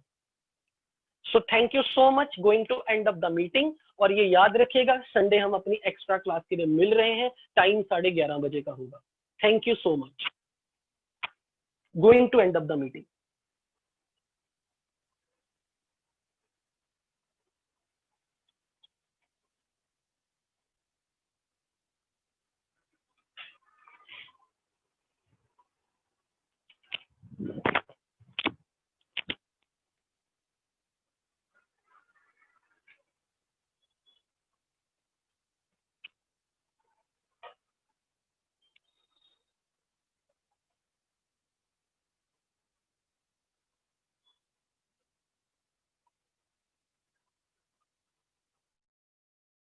So thank you so much, going to end of the meeting. और ये याद रखिएगा, संडे हम अपनी एक्स्ट्रा क्लास के लिए मिल रहे हैं, टाइम 11:30 बजे का होगा। Thank you so much, going to end of the meeting.